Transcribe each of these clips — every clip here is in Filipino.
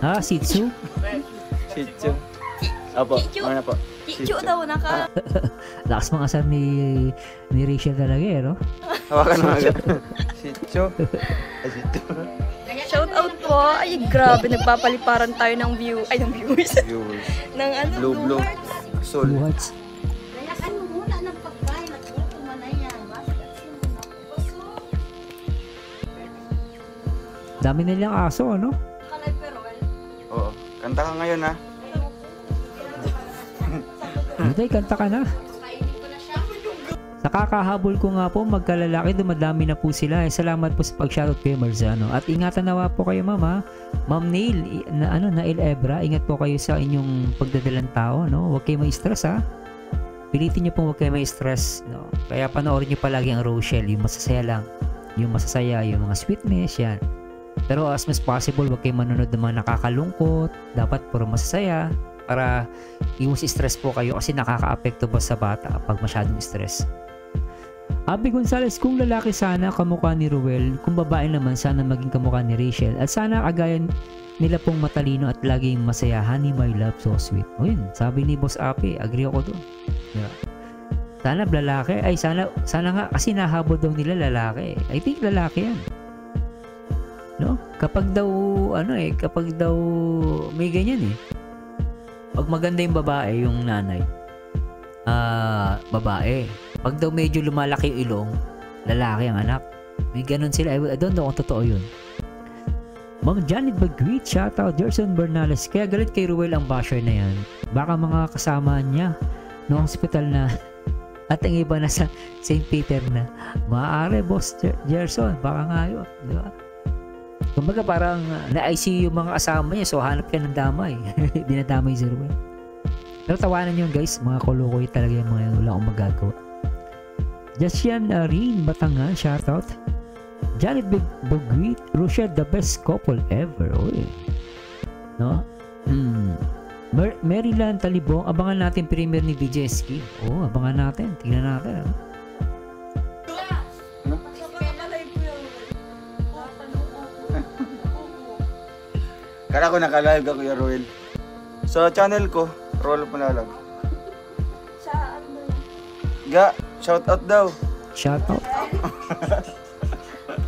Ah, Shih Tzu? Shih Tzu. Opo, ano na po? Chichu daw naka. Lakas mga asar ni Rachel talaga eh, no? Hawakan mo agad. Shih Tzu. Shih Tzu. Shout out po. Ay, grabe. Nagpapaliparan tayo ng view. Ay, ng viewers. Viewers. ng ano, Blue. hearts. Soul. Blue Hearts. Layakan mo muna ng pagkain. Nagluto mo na yan. Dami nilang aso, ano? Kalay pero, Oo. Kanta ka ngayon ha. Hindi, kanta ka na. Sa kakahabol ko nga po, magkalalaki, dumadami na po sila. Salamat po sa pag-shoutout kayo, Marzano. At ingatan nawa po kayo, mama. Ma'am Nail, Nail Ebra, ingat po kayo sa inyong pagdadalang tao, no? Huwag kayo ma-stress, ha? Pilitin nyo pong huwag kayo ma-stress, no? Kaya panoorin nyo palagi ang Rochelle, yung masasaya lang. Yung masasaya, yung mga sweetness, yan. Pero as much possible, huwag kayo manonood ng mga nakakalungkot. Dapat puro masasaya para iwas stress po kayo kasi nakaka-apekto ba sa bata pag masyadong stress. Abby Gonzalez, kung lalaki sana kamukha ni Ruel, kung babae naman sana maging kamukha ni Rachel at sana kagaya nila pong matalino at laging masaya. Honey, my love, so sweet. O yun, sabi ni Boss Api, agree ako doon. Yeah. Sana lalaki, ay sana nga kasi nahabol daw nila lalaki. I think lalaki yan. No? Kapag daw may ganyan eh. Pag maganda yung babae, yung nanay, babae. Pag daw medyo lumalaki yung ilong, lalaki ang anak. May ganun sila. I don't know kung totoo yun. Ma'am Janet Bagwit, shoutout. Jerson Bernales. Kaya galit kay Ruel ang basher na yan. Baka mga kasama niya noong hospital na at ang iba na sa St. Peter na. Maaari, Boss Jerson. Baka nga yun. Di ba? Kumbaga parang na-ICU yung mga kasama niya, so hanap ka ng damay. Dinadamay si Ruel. Pero tawanan yun guys, mga kulukoy talaga yung mga wala akong magagawa. Jasyan Rin Batangan, shoutout. Janet Bagwit, Rochelle, the best couple ever. Oy. No? Maryland Talibong, abangan natin premiere ni DJ Ski. Oh, abangan natin. Tingnan natin. Kala ko naka-live ako yung Roel. Sa channel ko, Roel Palalag. Sa ano Ga, shout out daw. Shoutout.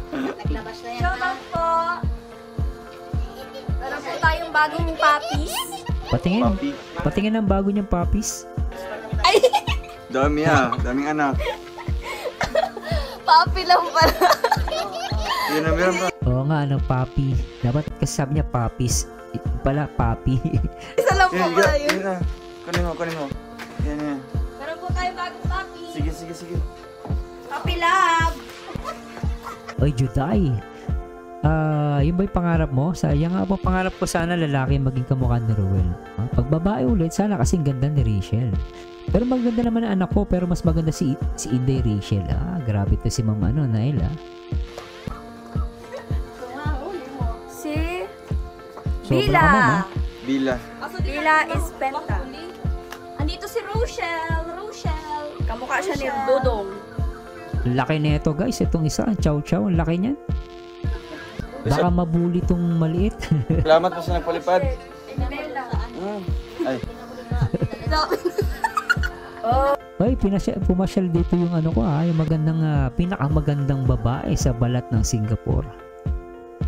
Naglabas na yan. Shout out po. Meron po tayong bagong puppies. Patingin. Papi. Patingin ang bago niyang puppies. Ay! Dami daming anak. Puppy lang pala. Yun na meron pa. Oo nga, puppy. Dapat kasi sabi niya puppies. Pala, puppy. Isa lang po pala yun. Yun na. Kunin mo. Yan. Meron po tayong bagong puppy. Sige. Puppy love. Oy, Juday. Yun ba yung pangarap mo? Sayang nga po, pangarap ko sana lalaki maging kamukha ni Ruel. Pag babae ulit, sana kasing ganda ni Rachel. Pero maganda naman ang anak ko, pero mas maganda si Inday Rachel. Grabe to si Mama Naila. Si Sobra Bila. ka, Mama. Bila is Penta. Andito si Rochelle. Kamukha siya ni Dodong. Laki nito guys, itong isa, chow, ang laki niyan. Baka mabuli tong maliit. Salamat po sa nagpalipad. Bella. Ay, Ay, pumasyal dito yung ano ko yung magandang, pinakamagandang babae sa balat ng Singapore.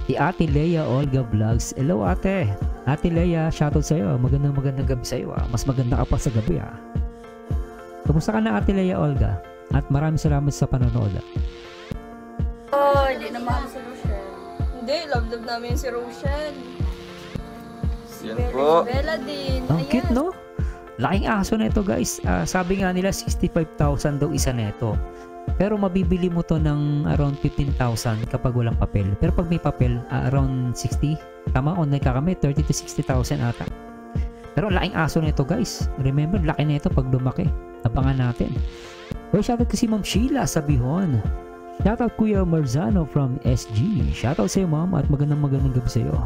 Si Ate Leia Olga Vlogs. Hello ate. Ate Leia, shoutout sa'yo. Magandang gabi sa'yo. Mas maganda ka pa sa gabi. Kumusta ka na Ate Leia Olga? At maraming salamat sa panonood. Hindi naman si Rochelle. Hindi, love namin si Rochelle. yan po. Bella din. Ang cute, no? Laking aso na ito guys. Sabi nga nila 65,000 daw isa na ito. Pero mabibili mo to ng around 15,000 kapag walang papel. Pero pag may papel, around 60. Tama, online ka kami, 30 to 60,000 ata. Pero laking aso na ito guys. Remember, laki na ito pag lumaki. Abangan natin. Well, shoutout ko si Ma'am Sheila sa Bihon. Shoutout Kuya Marzano from SG. Shoutout sa iyo ma'am at magandang gabi sa iyo.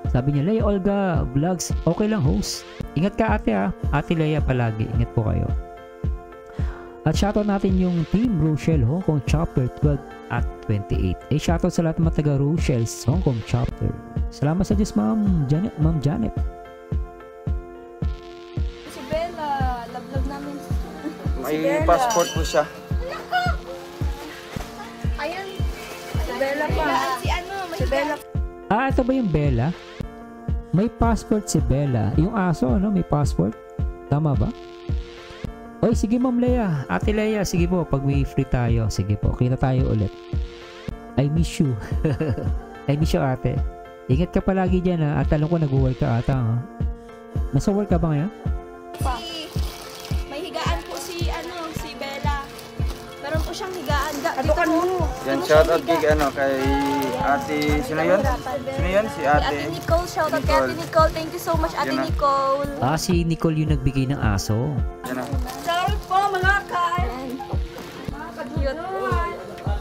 Sabi niya, Leia Olga Vlogs, okay lang host. Ingat ka ate Ate Leia palagi, ingat po kayo. At shoutout natin yung Team Rochelle Hong Kong Chapter 12 at 28. Shoutout sa lahat ng mga taga Rochelle's Hong Kong Chapter. Salamat sa Diyos, Ma'am Janet. Ma'am Janet. Si Bella, love namin. May Bella. passport po siya. Ayan. Si Bella pa. Si ano, si Bella. Ah, ito ba yung Bella? May passport si Bella. Yung aso, ano? May passport? Tama ba? Oy, sige Ma'am Leia. Ate Leia, sige po. Pag may free tayo, sige po. Kita tayo ulit. I miss you. I miss you, ate. Ingat ka palagi dyan, ha. At alam ko nag-work ka ata, ha. Nasa work ka ba ngayon? May higaan po si Bella. Meron po siyang higaan. Dito mo. Yan, shoutout kay ate, sino yun? Sino yun? Si Si Ate ate. Nicole, shoutout kay Ate Nicole. Thank you so much, Ate Yan na. Nicole. Ah, si Nicole yung nagbigay ng aso. Yan na. Shoutout po, mga kain. Cute.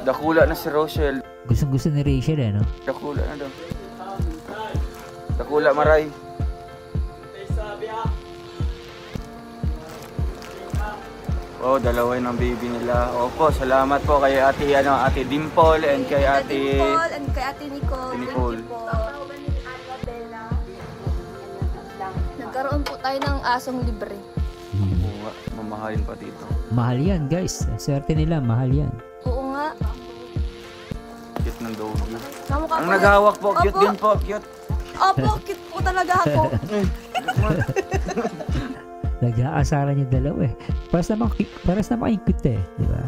Dakula na si Rochelle. Gustong-gusto ni Rachel, eh, no? Dakula na daw. Dakula maray. Oh, dalawa yun ang baby nila. Opo, salamat po kay ate, ate Dimple and kay ate... Dimple and kay Ate Nicole. Ate Nicole. Thank you po. Nagkaroon po tayo ng asong libre. Oo nga, mamahalin pa dito. Mahal yan, guys. Swerte nila, mahal yan. Oo nga. Cute ng doggy. Kamukha Ang po naghawak po, cute Opo. din po, cute. Opo, cute po talaga ako. Nag-aasaran yung dalawa, eh. Paras naman kayong cute, eh. Di ba?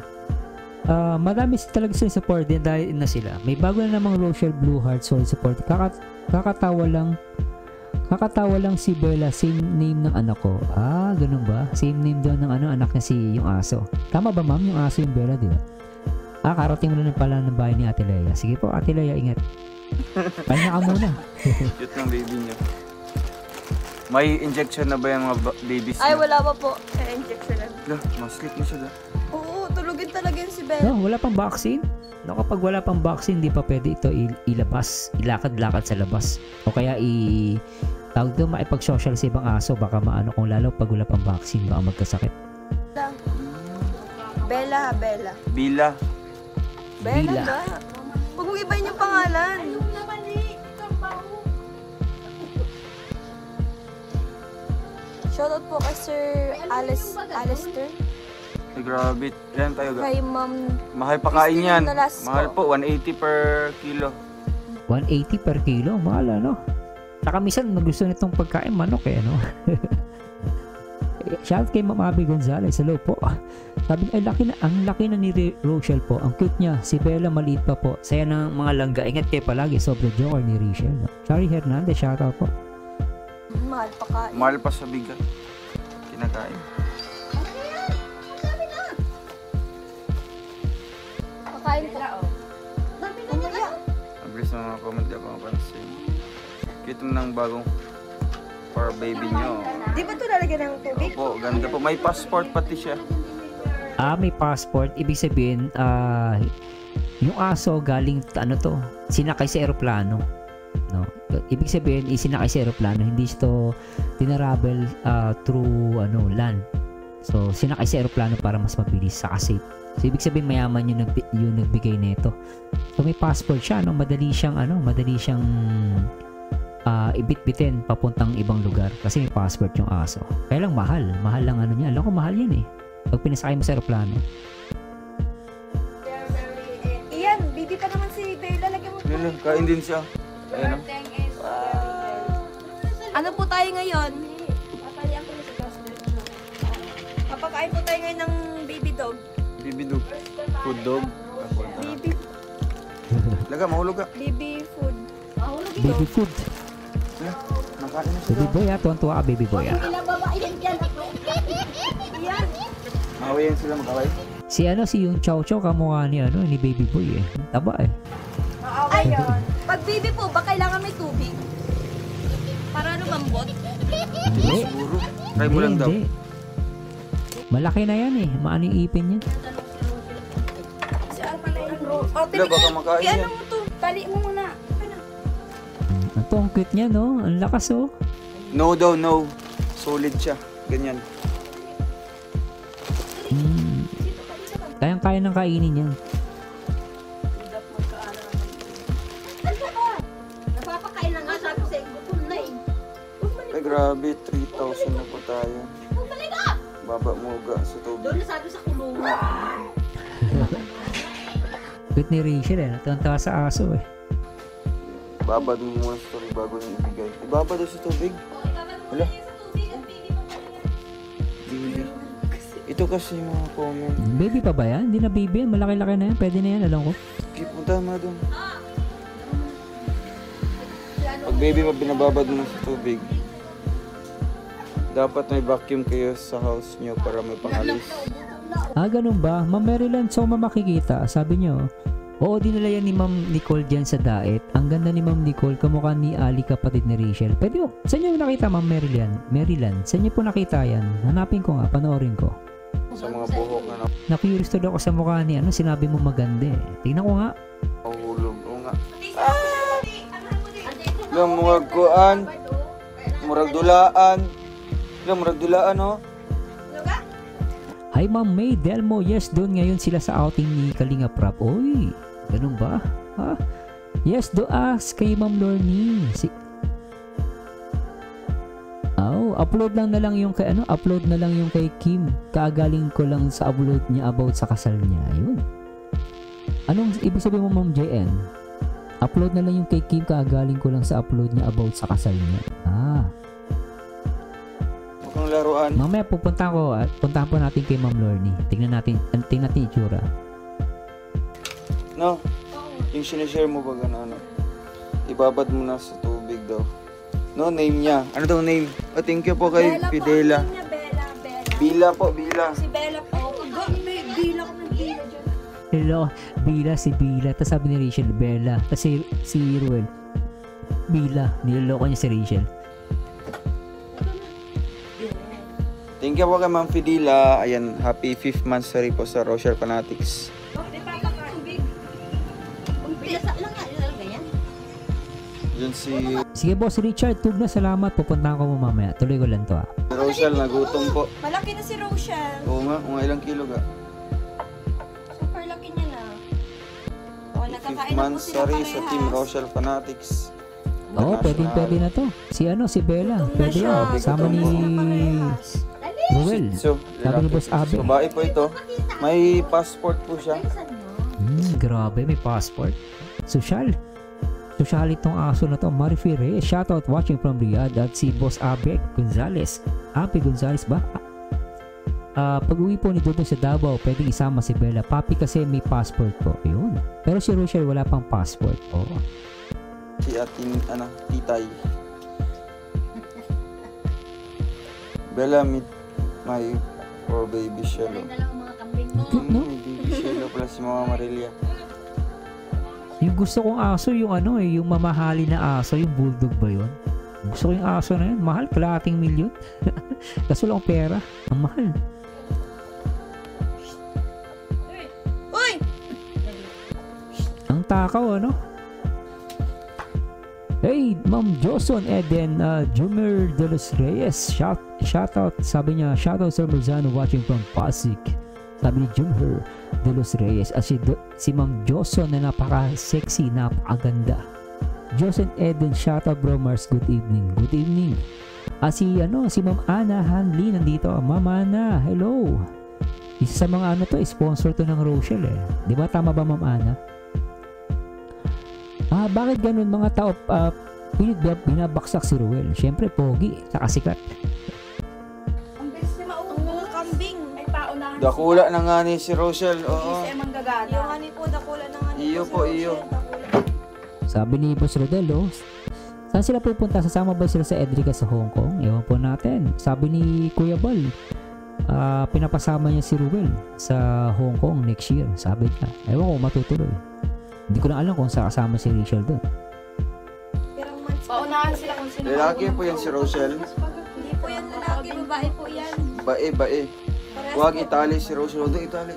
Madami talaga sila support din dahil na sila. May bago na namang Rochelle Blue Heart Soul support. Kakatawa lang si Bella, same name ng anak ko. Ah, ganun ba? Same name daw ng anak niya yung aso. Tama ba, ma'am? Yung aso yung Bella, di ba? Ah, karating mo na pala ng bahay ni Ate Leia. Sige po, Ate Leia, ingat. Pahinga ka muna. Cute ng baby niya. May injection na ba yung mga babies Ay, niya? wala pa po. Injection lang. Lah, mas-sleep na siya. Oo, tulugin talaga yun si Bella. No, wala pang vaccine. No, kapag wala pang vaccine, di pa pwede ito ilabas. Ilakad-lakad sa labas. O kaya tawag doon, makipag-social sa ibang aso. Baka maano kung lalo pag wala pang vaccine, baka magkasakit. Bella, Bella. Bila. Bella. ba? Huwag mong ibahin yung pangalan. Shoutout po kay Sir Alistair. Ay, grabe. Yan tayo. Kay Ma'am. Mahal pa kain yan. Nolasco. Mahal po, 180 per kilo. 180 per kilo. Mahal, ano? Saka minsan, gusto nitong pagkain manok, eh, no? Shout kay Ma'am Abby Gonzalez. Hello po. Sabi niya, ang laki na ni Rochelle po. Ang cute niya. Si Bella maliit pa po. Saya ng mga langga. Ingat kayo palagi. Sobrang joker ni Rachel, no? Sorry, Hernandez. Shout out po. Mahal pa kain. Mahal pa sa bigat. Kinakain. Pakain po. Mamaya. Mabilis na mga comment, di ako mapansin. Cute mo ng bagong for baby nyo. Di ba ito lalagyan ng tubig? Opo, ganda po. May passport pati siya. Ah, may passport. Ibig sabihin, yung aso galing, sinakay sa aeroplano. No? Ibig sabihin, isinakay sa aeroplano. Hindi ito tinaravel through land. So, sinakay sa aeroplano para mas mabilis, saka safe. So, ibig sabihin, mayaman yung nagbigay nito. So, may passport siya. No? Madali siyang ibit-bitin papuntang ibang lugar kasi may passport yung aso. Kaya lang mahal lang niya. Alam ko mahal yan, eh pag pinasakay mo sa aeroplano. Iyan, baby pa naman si Bella. Lagyan mo. Yun, kain din siya. Ayun, no? Ano po tayo ngayon? Papakain po tayo ngayon ng baby dog. Baby dog. Food dog. Baby, Laga, mahulog ka. baby food. Baby food. Nakain na siya. Baby boy, tuwan-tuwa ka, baby boy. Iyan. Mahawayan sila mag-away. Si yung Chow Chow kamukha ni baby boy, eh. Taba, eh. Ayun. Pag baby po, ba kailangan may tubig? Para lumambot? Hindi. Siguro. Try mo lang daw. Hindi. Malaki na yan, eh. Maano yung ipin yan. Si Alma na yung roll. O, Wala, baka makain ano yan. mo to? Tali mo muna. Ito, ang cute niya, no? Ang lakas, oh. No daw, no. Solid siya. Ganyan. Kayang-kaya ng kainin yan. Napapakain na nga. Ay grabe, 3,000 na po tayo. Baba muga sa Doon tubig. na sabi sa kulungan. Cute ni Rachel eh. Natuwa sa aso eh. Babad mo muna sa tubig bago nyo ibigay. Ibabad daw sa tubig. Wala. Baby. Ito kasi yung mga comment. Baby pa ba yan? Hindi na baby yan. Malaki-laki na yan. Pwede na yan. Alam ko. Okay, punta mo na doon. Pag baby mo binababad mo sa tubig, dapat may vacuum kayo sa house nyo para may pangalis. Ah, ganun ba? Ma'am Maryland, so makikita. Sabi nyo, oo, dinala yan ni Ma'am Nicole dyan sa daet. Ang ganda ni Ma'am Nicole, kamukha ni Ali, kapatid ni Rachel. Pwede mo, saan nyo nakita Ma'am Maryland? Saan nyo po nakita yan? Hanapin ko nga, panoorin ko. Sa mga buhok na Na-curious tuloy ako sa mukha ni ano, sinabi mo maganda eh. Tingnan ko nga. nakuhulog. Oo nga. Lang, murag kuan. Murag dulaan. Lang, murag dulaan, oh. Hi Ma'am May Delmo, yes, doon ngayon sila sa outing ni Kalinga Prap. Oy, ganun ba? Ha? Yes, do ask kay Ma'am Lornie. Upload lang na lang yung kay ano, upload na lang yung kay Kim. Kaagaling ko lang sa upload niya about sa kasal niya. Ayun. Anong ibig sabihin mo Ma'am JN? Upload na lang yung kay Kim, kaagaling ko lang sa upload niya about sa kasal niya. Mukhang laruan. Mamaya pupunta ko at puntahan po natin kay Ma'am Lornie. Tingnan natin itsura. No? Yung sinishare mo ba ano? Ibabad mo na sa tubig daw. No, name niya. Ano daw name? Oh, thank you po kay Fidela. Bila po, Bila. Si Bella po. May Bila ko ng Bila dyan. Hello, Bila, si Bila. Tapos sabi ni Rachel, Bella. Tapos si Ruel, Bila. Niloloko niya si Rachel. Thank you po kay Ma'am Fidela. Ayan, happy 5th monthsary po sa Rochelle Fanatics. Pilasa lang nga, yun talaga yan. Yun si Sige boss Richard, tug na, salamat. Pupuntahan ko mo mamaya. Tuloy ko lang to Rochelle, nagutom po. Malaki na si Rochelle. Oo nga, kung ilang kilo ga. Super laki niya na. O, 5th nakakain na po sila monthsary sa Team parehas. Rochelle Fanatics. Oo, International. pwede na to. Si Bella. Gutom na Pwede siya. yan. Kasama Gutom ni na sila parehas. Ruel. So, Sabi ni Boss Abe. So, babae po ito. May passport po siya. Grabe, may passport. Social itong aso na to. Marifi Reyes, shoutout watching from Riyadh. At si Boss Abe Gonzales. Abe Gonzales ba? Pag uwi po ni Dudong sa Davao, pwedeng isama si Bella. Papi kasi may passport po. Ayun. Pero si Rochelle wala pang passport. Oo. Si ating, titay. Bella, meet my poor baby Shelo. Ayun na lang ang mga kambing mo. Cute, no? May baby Shelo pala si Mama Marilia. Yung gusto kong aso, yung yung mamahali na aso, yung bulldog ba yun? Gusto ko yung aso na yun. Mahal, kalahating milyon. Kaso lang pera. Ang mahal. Uy! Ang takaw, ano? Hey, Ma'am Joson Eden Jumer de los Reyes. Shoutout. Sabi niya, shoutout Sir Merzano watching from Pasig. Sabi ni Jumer de los Reyes. At si Ma'am Joson na napaka-sexy, napakaganda. Joson Eden, shoutout bro Mars. Good evening. Good evening. Si Ma'am Ana Hanley nandito. Ma'am Ana, hello. Isa sa mga sponsor to ng Rochelle eh. Di ba tama ba Ma'am Ana? Bakit ganun mga tao pilit binabaksak si Ruel? Siyempre pogi, saka sikat. Ang bilis na maungo. Kambing. Ay, paunahan. Dakula na nga ni si Rochelle. Oo. Si Emang Gagana. Yung ani po, dakula na nga ni Iyo si po, Rochelle, iyo. dakula. Sabi ni Boss Rodel, saan sila pupunta? Sasama ba sila sa Edrica sa Hong Kong? Ewan po natin. Sabi ni Kuya Bal, pinapasama niya si Ruel sa Hong Kong next year. Sabi niya. Ewan ko matutuloy. Hindi ko na alam kung saan kasama si Rachel doon. Pirang months. Paunahan sila kung sino. Lalaki po yan si Rochelle. Hindi po yan lalaki, babae po yan. Bae. Parehas Huwag po. itali si Rochelle. Huwag itali.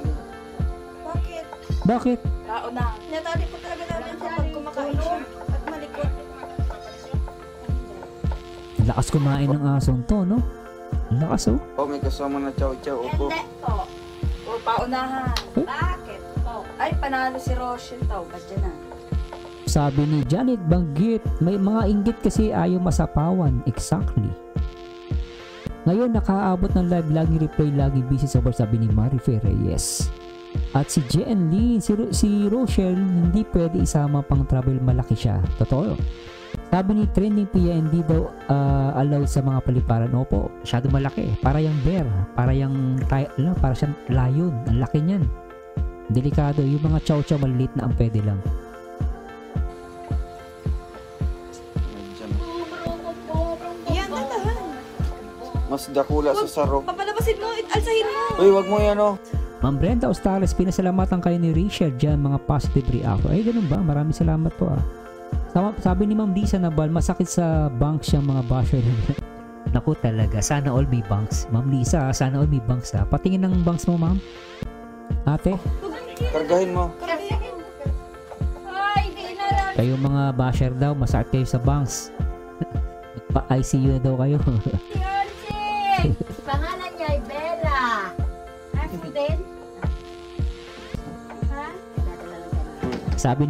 Bakit? Bakit? Paunahan. Natali po talaga namin siya pag kumakain siya. At malikot. Lakas kumain ng asong to, no? Lakas Oh, may kasama na chow-chow. Opo. Hindi po. O, paunahan. Huh? Bakit? Po. Ay, panalo si Rochelle daw. Ba't dyan na? Sabi ni Janet Banggit, may mga inggit kasi ayaw masapawan. Exactly. Ngayon nakaabot ng live, laging replay, laging busy sa work, sabi ni Marife Reyes. At si Jen Lee, si Rochelle, hindi pwede isama pang travel, malaki siya. Totoo. Sabi ni Trending Pia, hindi daw allow sa mga paliparan. Opo, masyado malaki. Para yung bear, para yung para siyang lion. Ang laki niyan. Delikado. Yung mga chow-chow maliliit na ang pwede lang. Yan, dandahan. Mas dakula sa sarok. Papalabasin mo, alsahin mo. Uy, wag mo yan oh. Ma'am Brenda Ostales, pinasalamatan kayo ni Rachel dyan, mga positive reaction. Ay, ganun ba? Maraming salamat po ah. Sabi ni Ma'am Lisa Nabal, masakit sa banks yung mga basher. Naku talaga, sana all may banks. Ma'am Lisa, sana all may banks ah. Patingin ng banks mo, ma'am. Ate, Kargahin mo. Ay, di na lang. kayo mga basher daw, masakit kayo sa banks. Pa-ICU na daw kayo. Si Orchid. Pangalan niya ay Bella. Ako din. Ha? Sabi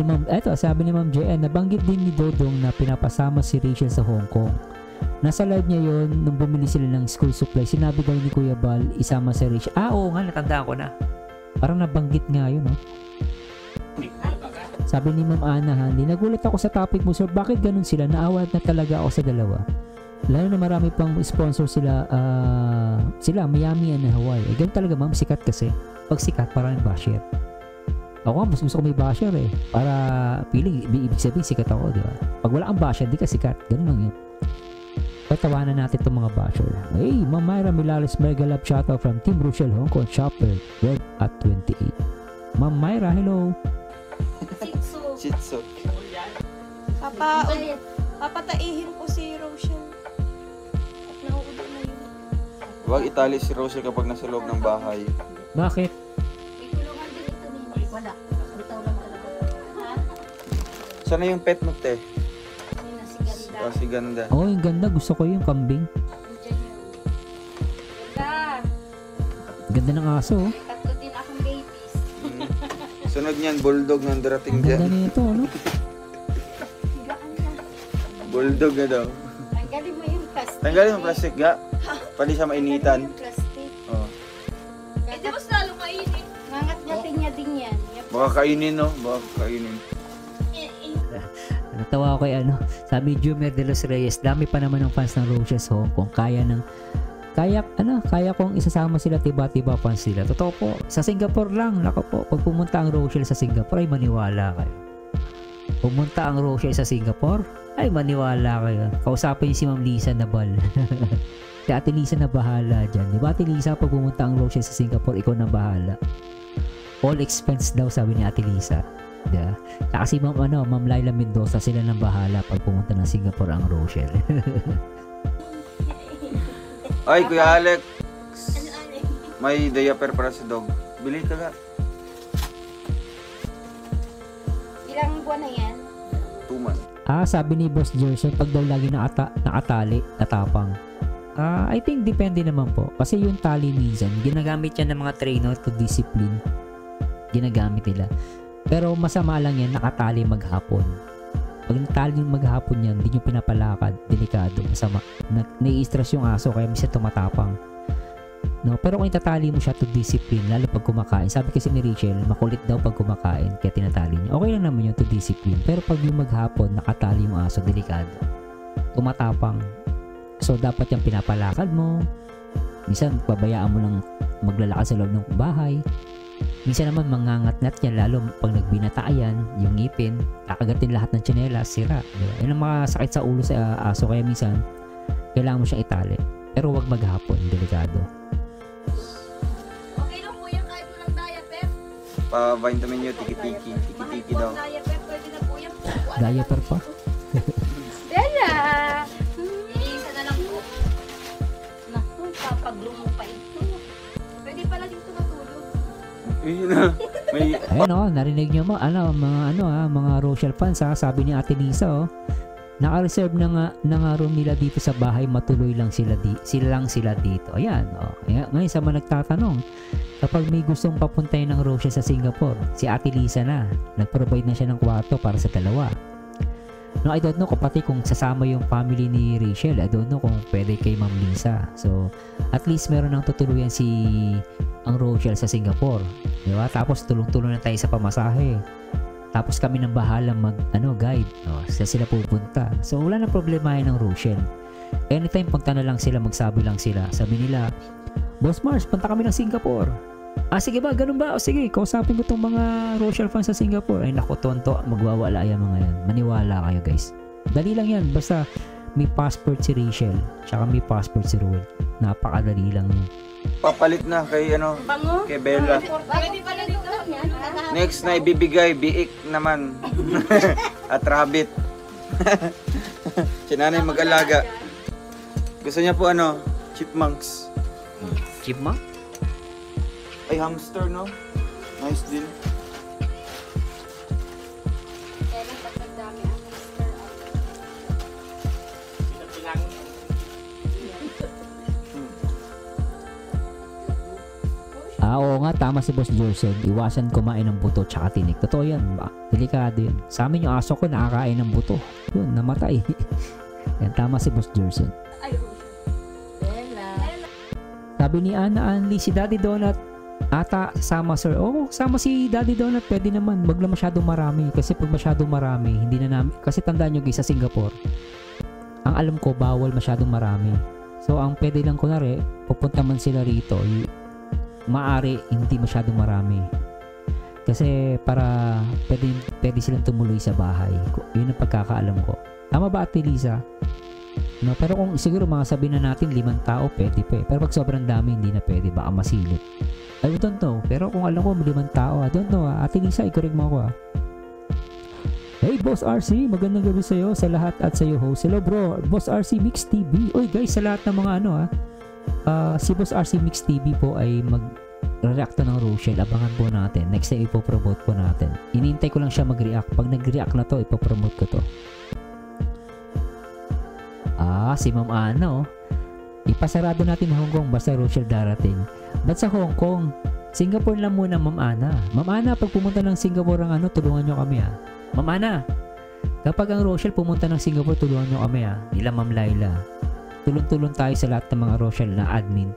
ni Ma'am JN, nabanggit din ni Dodong na pinapasama si Rachel sa Hong Kong. Nasa live niya yon nung bumili sila ng school supply. Sinabi daw ni Kuya Bal, isama si Rachel. Ah, oo nga, natandaan ko na. Parang nabanggit nga yun, no? Sabi ni Ma'am Ana Hanley, nagulat ako sa topic mo, sir. Bakit ganun sila? Naawat na talaga ako sa dalawa. Lalo na marami pang sponsor sila, Miami and Hawaii. Eh, ganun talaga, ma'am. Sikat kasi. Pag sikat, parang basher. Ako mas gusto ko may basher eh. Para feeling, ibig sabihin sikat ako, di ba? Pag wala kang basher, di ka sikat. Ganun lang yun. Patawanan natin itong mga basher. Hey, Ma'am Myra Milales, mega love shoutout from Team Rochelle Hong Kong Shopper, Red at 28. Ma'am Myra, hello. Chitso. Papataihin ko si Rochelle. At nauulo na yun. Huwag itali si Rochelle kapag nasa loob ng bahay. Bakit? May kulungan din ito ni wala. Bitaw lang talaga. Ha? Sana yung pet mo, te? May nasiganda. Oh, si ganda. Oh, yung ganda. Gusto ko yung kambing. Diyan yun. Ganda. Ganda ng aso. Oh. May tatlo din akong babies. Mm. Sunod niyan, bulldog nang darating Ang ganda dyan. nito, ano? Higaan ka. Bulldog na daw. Tanggalin mo yung plastic. Tanggalin mo plastic, ga. Pali sa mainitan. Tanggalin mo yung plastic. Oh. Eh, di mas lalo mainit. Ngangat-ngatin niya din yan. Baka kainin, no? Baka kainin. Natawa ako kay ano. Sabi Jumer de los Reyes, dami pa naman ng fans ng Rochelle sa Hong Kong. Kaya kong isasama sila, tiba-tiba fans sila. Totoo po. Sa Singapore lang. Nako po. Pag pumunta ang Rochelle sa Singapore, ay maniwala kayo. Pumunta ang Rochelle sa Singapore, ay maniwala kayo. Kausapin si Ma'am Lisa Nabal. Si Ate Lisa na bahala dyan. Diba Ate Lisa, pag pumunta ang Rochelle sa Singapore, ikaw na bahala. All expense daw, sabi ni Ate Lisa. Diba? Kasi Ma'am Laila Mendoza, sila nang bahala pag pumunta ng Singapore ang Rochelle. Ay, Kuya Alex. May diaper para sa dog. Bili ka ga. Ilang buwan na yan? 2 months. Sabi ni Boss Gerson, pag daw lagi nakatali, natapang. I think depende naman po. Kasi yung tali minsan, ginagamit yan ng mga trainer to discipline. Ginagamit nila. Pero masama lang yan, nakatali maghapon. Pag natali yung maghapon yan, hindi nyo pinapalakad, delikado, masama. Nai-stress yung aso, kaya minsan tumatapang. No, pero kung itatali mo siya to discipline, lalo pag kumakain, sabi kasi ni Rachel, makulit daw pag kumakain, kaya tinatali niya. Okay lang naman yun to discipline. Pero pag yung maghapon, nakatali yung aso, delikado. Tumatapang. So, dapat yung pinapalakad mo. Minsan, pabayaan mo lang maglalakad sa loob ng bahay. Minsan naman, mangangat-ngat yan, lalo pag nagbinatayan, yung ngipin, kakagatin lahat ng tsinelas, sira. Diba? Yan ang makasakit sa ulo sa aso, kaya minsan, kailangan mo siyang itali. Pero wag maghapon, delikado. Okay lang po yan kahit walang diaper. Pa-vitamin nyo, tiki-tiki. Tiki-tiki daw. Diaper, pwede na po yan. Diaper pa? Bella! Isa na lang po. Naku, papaglumo pa ito. Pwede pala dito matulog. Ayun na. May... Ayun oh, narinig nyo mo, mga Rochelle fans ha, sabi ni Ate Lisa oh, naka-reserve na nga room nila dito sa bahay, matuloy lang sila dito. Ayan oh. Ngayon sa mga nagtatanong, kapag may gustong papuntahin ng Rochelle sa Singapore, si Ate Lisa na. Nag-provide na siya ng kwarto para sa dalawa. No, I don't know kapatid kung sasama yung family ni Rachel. I don't know kung pwede kay Ma'am Lisa. So, at least meron nang tutuluyan si ang Rochelle sa Singapore. Di ba? Tapos tulong-tulong na tayo sa pamasahe. Tapos kami nang bahala guide. No, sila pupunta. So, wala nang problema ng Rochelle. Anytime punta na lang sila, magsabi lang sila. Sabi nila, Boss Mars, punta kami ng Singapore. Sige ba, ganun ba? O sige, kausapin ko tong mga Rochelle fans sa Singapore. Ay naku, tonto, magwawala yan mga yan. Maniwala kayo guys. Dali lang yan, basta may passport si Rachel, tsaka may passport si Roel. Napakadali lang yun. Papalit na kay Bango? kay Bella. Pwede pala dito. Next na ibibigay, biik naman. At rabbit. Si nanay mag-alaga. Gusto niya po chipmunks. Chipmunk? Ay, hamster, no? Nice din. Kailan pagdami ang hamster. Oo nga, tama si Boss Jerson. Iwasan kumain ng buto tsaka tinik. Totoo yan. Delikado yun. Sa amin yung aso ko nakakain ng buto. Yun, namatay. Yan, tama si Boss Jerson. Ay, Rochelle. Bella. Sabi ni Ana Anli, si Daddy Donut ata sama sir. Oo, sama si Daddy Donut. Pwede naman. Wag lang masyadong marami. Kasi pag masyadong marami, hindi na namin. Kasi tandaan nyo guys, sa Singapore, ang alam ko, bawal masyadong marami. So, ang pwede lang kunwari, pupunta man sila rito, maari hindi masyadong marami. Kasi para pwede silang tumuloy sa bahay. Yun ang pagkakaalam ko. Tama ba Ate Lisa? No, pero kung siguro mga sabihin na natin 5 tao, pwede pa eh. Pero pag sobrang dami, hindi na pwede. Baka masilip. I don't know. Pero kung alam ko 5 tao, I don't know. Ate Lisa, i-correct mo ako Hey Boss RC, magandang gabi sa'yo, sa lahat at sa'yo host. Hello bro, Boss RC Mix TV. Oy guys, sa lahat ng mga si Boss RC Mix TV po ay mag-react ng Rochelle. Abangan po natin. Next time ipopromote po natin. Inintay ko lang siya mag-react. Pag nag-react na to, ipopromote ko to. Si Ma'am Ana Ipasarado natin Hong Kong basta Rochelle darating. Ba't sa Hong Kong? Singapore lang muna Ma'am Ana. Ma'am Ana, pag pumunta ng Singapore ang tulungan nyo kami Ma'am Ana, kapag ang Rochelle pumunta ng Singapore, tulungan nyo kami Nila Ma'am Laila. Tulong-tulong tayo sa lahat ng mga Rochelle na admin.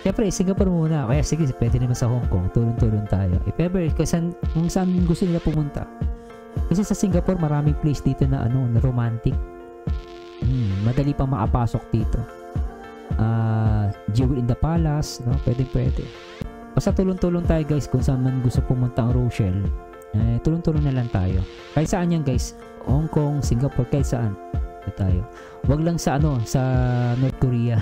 Siyempre, Singapore muna. Kaya sige, pwede naman sa Hong Kong. Tulong-tulong tayo. If ever, kung saan gusto nila pumunta. Kasi sa Singapore, maraming place dito na na romantic. Madali pang makapasok dito. Jewel in the Palace, no? Pwede. Basta tulong-tulong tayo guys kung saan man gusto pumunta ang Rochelle. Tulong-tulong na lang tayo. Kahit saan yan guys. Hong Kong, Singapore, kahit saan. Ito tayo. Wag lang sa sa North Korea.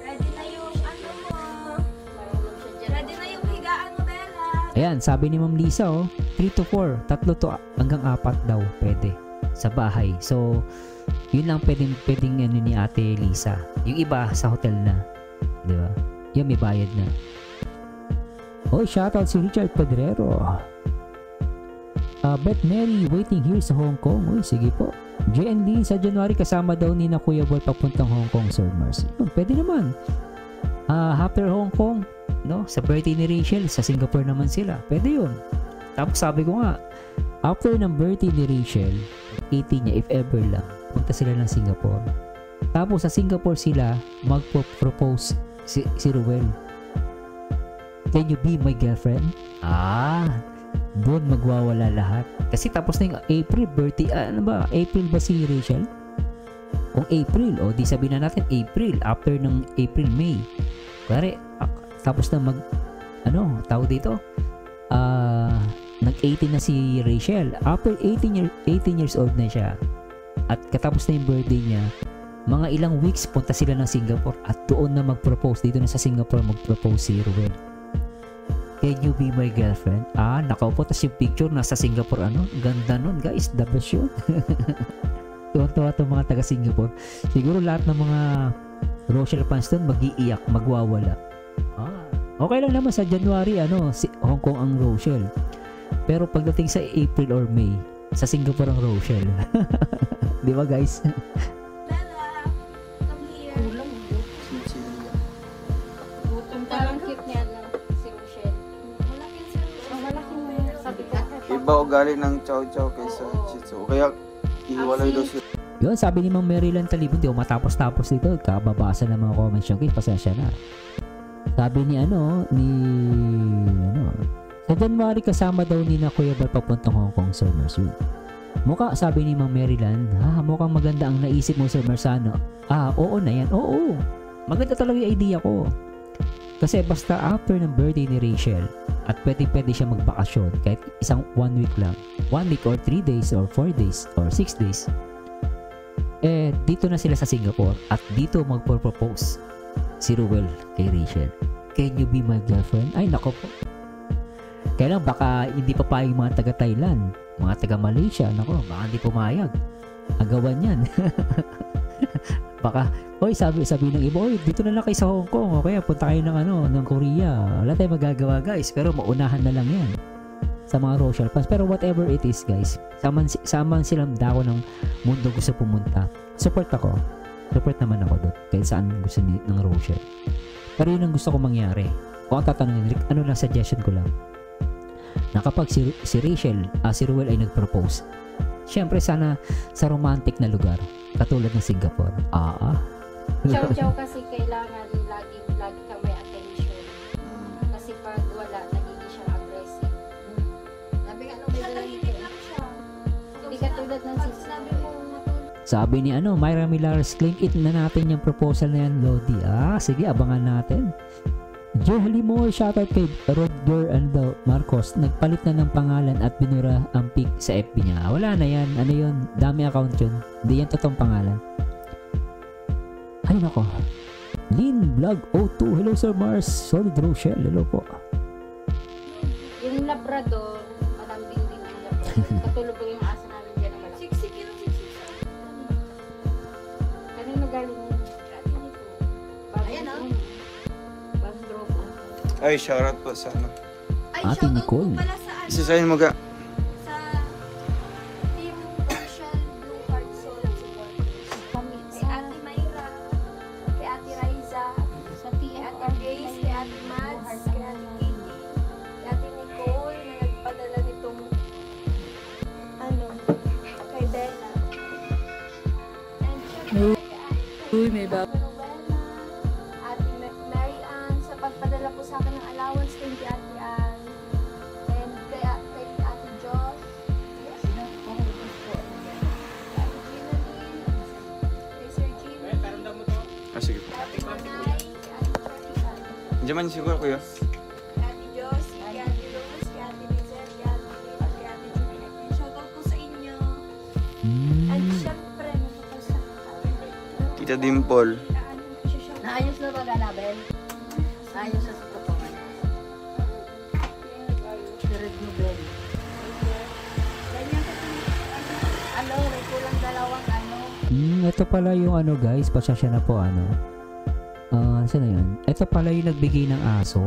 Ready na yung mo. Ready na yung higaan mo, Bella. Ayan, sabi ni Ma'am Lisa 3 to 4, 3 to hanggang 4 daw pwede sa bahay. So, yun lang pwedeng ni Ate Lisa. Yung iba sa hotel na. Di ba? Yan may bayad na. Shoutout si Richard Pedrero. Beth Mary waiting here sa Hong Kong. Sige po. JND sa January kasama daw ni na Kuya Boy papuntang Hong Kong, Sir Mars. Pwede naman. After Hong Kong, no? Sa birthday ni Rachel, sa Singapore naman sila. Pwede yun. Tapos sabi ko nga, after ng birthday ni Rachel, 18 niya, if ever lang, punta sila ng Singapore. Tapos sa Singapore sila, magpo-propose si Ruel. Can you be my girlfriend? Doon magwawala lahat. Kasi tapos na yung April birthday. April ba si Rachel? Kung April, di sabihin na natin April. After ng April, May. Kaya tapos na tawag dito? Nag-18 na si Rachel. After 18 years old na siya. At katapos na yung birthday niya, mga ilang weeks punta sila ng Singapore at doon na mag-propose. Dito na sa Singapore mag-propose si Ruel. Can you be my girlfriend? Nakaupo. Tas yung picture nasa Singapore. Ganda nun guys. The best yun. Tuwa-tuwa itong mga taga Singapore. Siguro lahat ng mga Rochelle fans doon mag-iiyak, magwawala. Okay lang naman sa January Hong Kong ang Rochelle. Pero pagdating sa April or May, sa Singapore ang Rochelle. Di ba guys? Bella, come here. iba ugali ng chow chow kaysa shih tzu. Kaya ihiwalay daw sila. Yun, sabi ni Ma'am Maryland Talibon, di ako matapos-tapos dito. Kababasa ng mga comments yung guys, pasensya na. Sabi ni sa January kasama daw ni na Kuya Bal papuntang Hong Kong, Sir Mercy. Mukha, sabi ni Ma'am Maryland, mukhang maganda ang naisip mo, Sir Mersano. Oo na yan, oo. Maganda talaga yung idea ko. Kasi basta after ng birthday ni Rachel, at pwede siya magbakasyon kahit isang 1 week lang. 1 week or 3 days or 4 days or 6 days. Dito na sila sa Singapore at dito magpo-propose si Ruel kay Rachel. Can you be my girlfriend? Ay, nako po. Kaya lang baka hindi pa payag mga taga-Thailand, mga taga-Malaysia, nako, baka hindi pumayag. Agawan yan. Baka, sabi ng iba, dito na lang kayo sa Hong Kong, o kaya punta kayo ng Korea. Wala tayong magagawa guys, pero maunahan na lang yan sa mga Rochelle fans. Pero whatever it is guys, saman silang dako ng mundo gusto pumunta. Support naman ako doon kahit saan gusto ng Rochelle. Pero yun ang gusto ko mangyari. Kung ang tatanungin, ano lang suggestion ko lang, na kapag si Rachel, si Ruel ay nag-propose, syempre sana sa romantic na lugar katulad ng Singapore. Chow-chow kasi kailangan lagi kang may attention. Kasi pag wala, nagiging siyang aggressive. Sabi nga, may Tahimik lang siya. Hindi katulad ng Pag sisi. sinabi mo matulog. Sabi ni Myra Milares, claim it na natin yung proposal na yan, Lodi. Sige, abangan natin. Jolie Moore, shoutout kay Rodger Marcos. Nagpalit na ng pangalan at binura ang pic sa FB niya. Wala na yan. Ano yun? Dami account yun. Hindi yan totoong pangalan. Ay nako. Lynn Vlog 02. Hello Sir Mars. Solid Rochelle. Hello po. Yung Labrador, malambing din ang Labrador. Katulog ko yung asa namin dyan na malaki. Siksik yun, siksik sa Kanino galing yun? Ayan, Bagong dropo. Ay, shoutout po sa Ay, Ate shoutout Nicole. po pala sa Isa sa inyo mga sa Team Rochelle Blue Heart Soul Supporters. Kay Ate Mayra, kay Ate Raiza, Sa kay Ate Grace, kay Ate Mads, kay Ate Kitty, kay Ate Nicole na nagpadala nitong kay Bella. And syempre kay Ate may bab. Rowena, Ate Mary Ann, sa pagpadala po sa akin ng allowance, thank you Ate Ann. And kay Ate Josh, kay Ate Gina Lynn, kay Sir Jimmy, sige po. kay Ate Manay, kay Ate Charita, Diyan man siguro kuya. kay Ate Josie, kay Ate Rose, kay Ate Lizelle, kay Ate Lynn, kay Ate Juliet. And shoutout po sa inyo. And syempre, Tita Dimple. Naayos na ba Ganabel? Naayos na sa kapangan. Si Red Nobel. May kulang dalawang Ito pala yung guys, pasensya na po saan na yun? Ito pala yung nagbigay ng aso,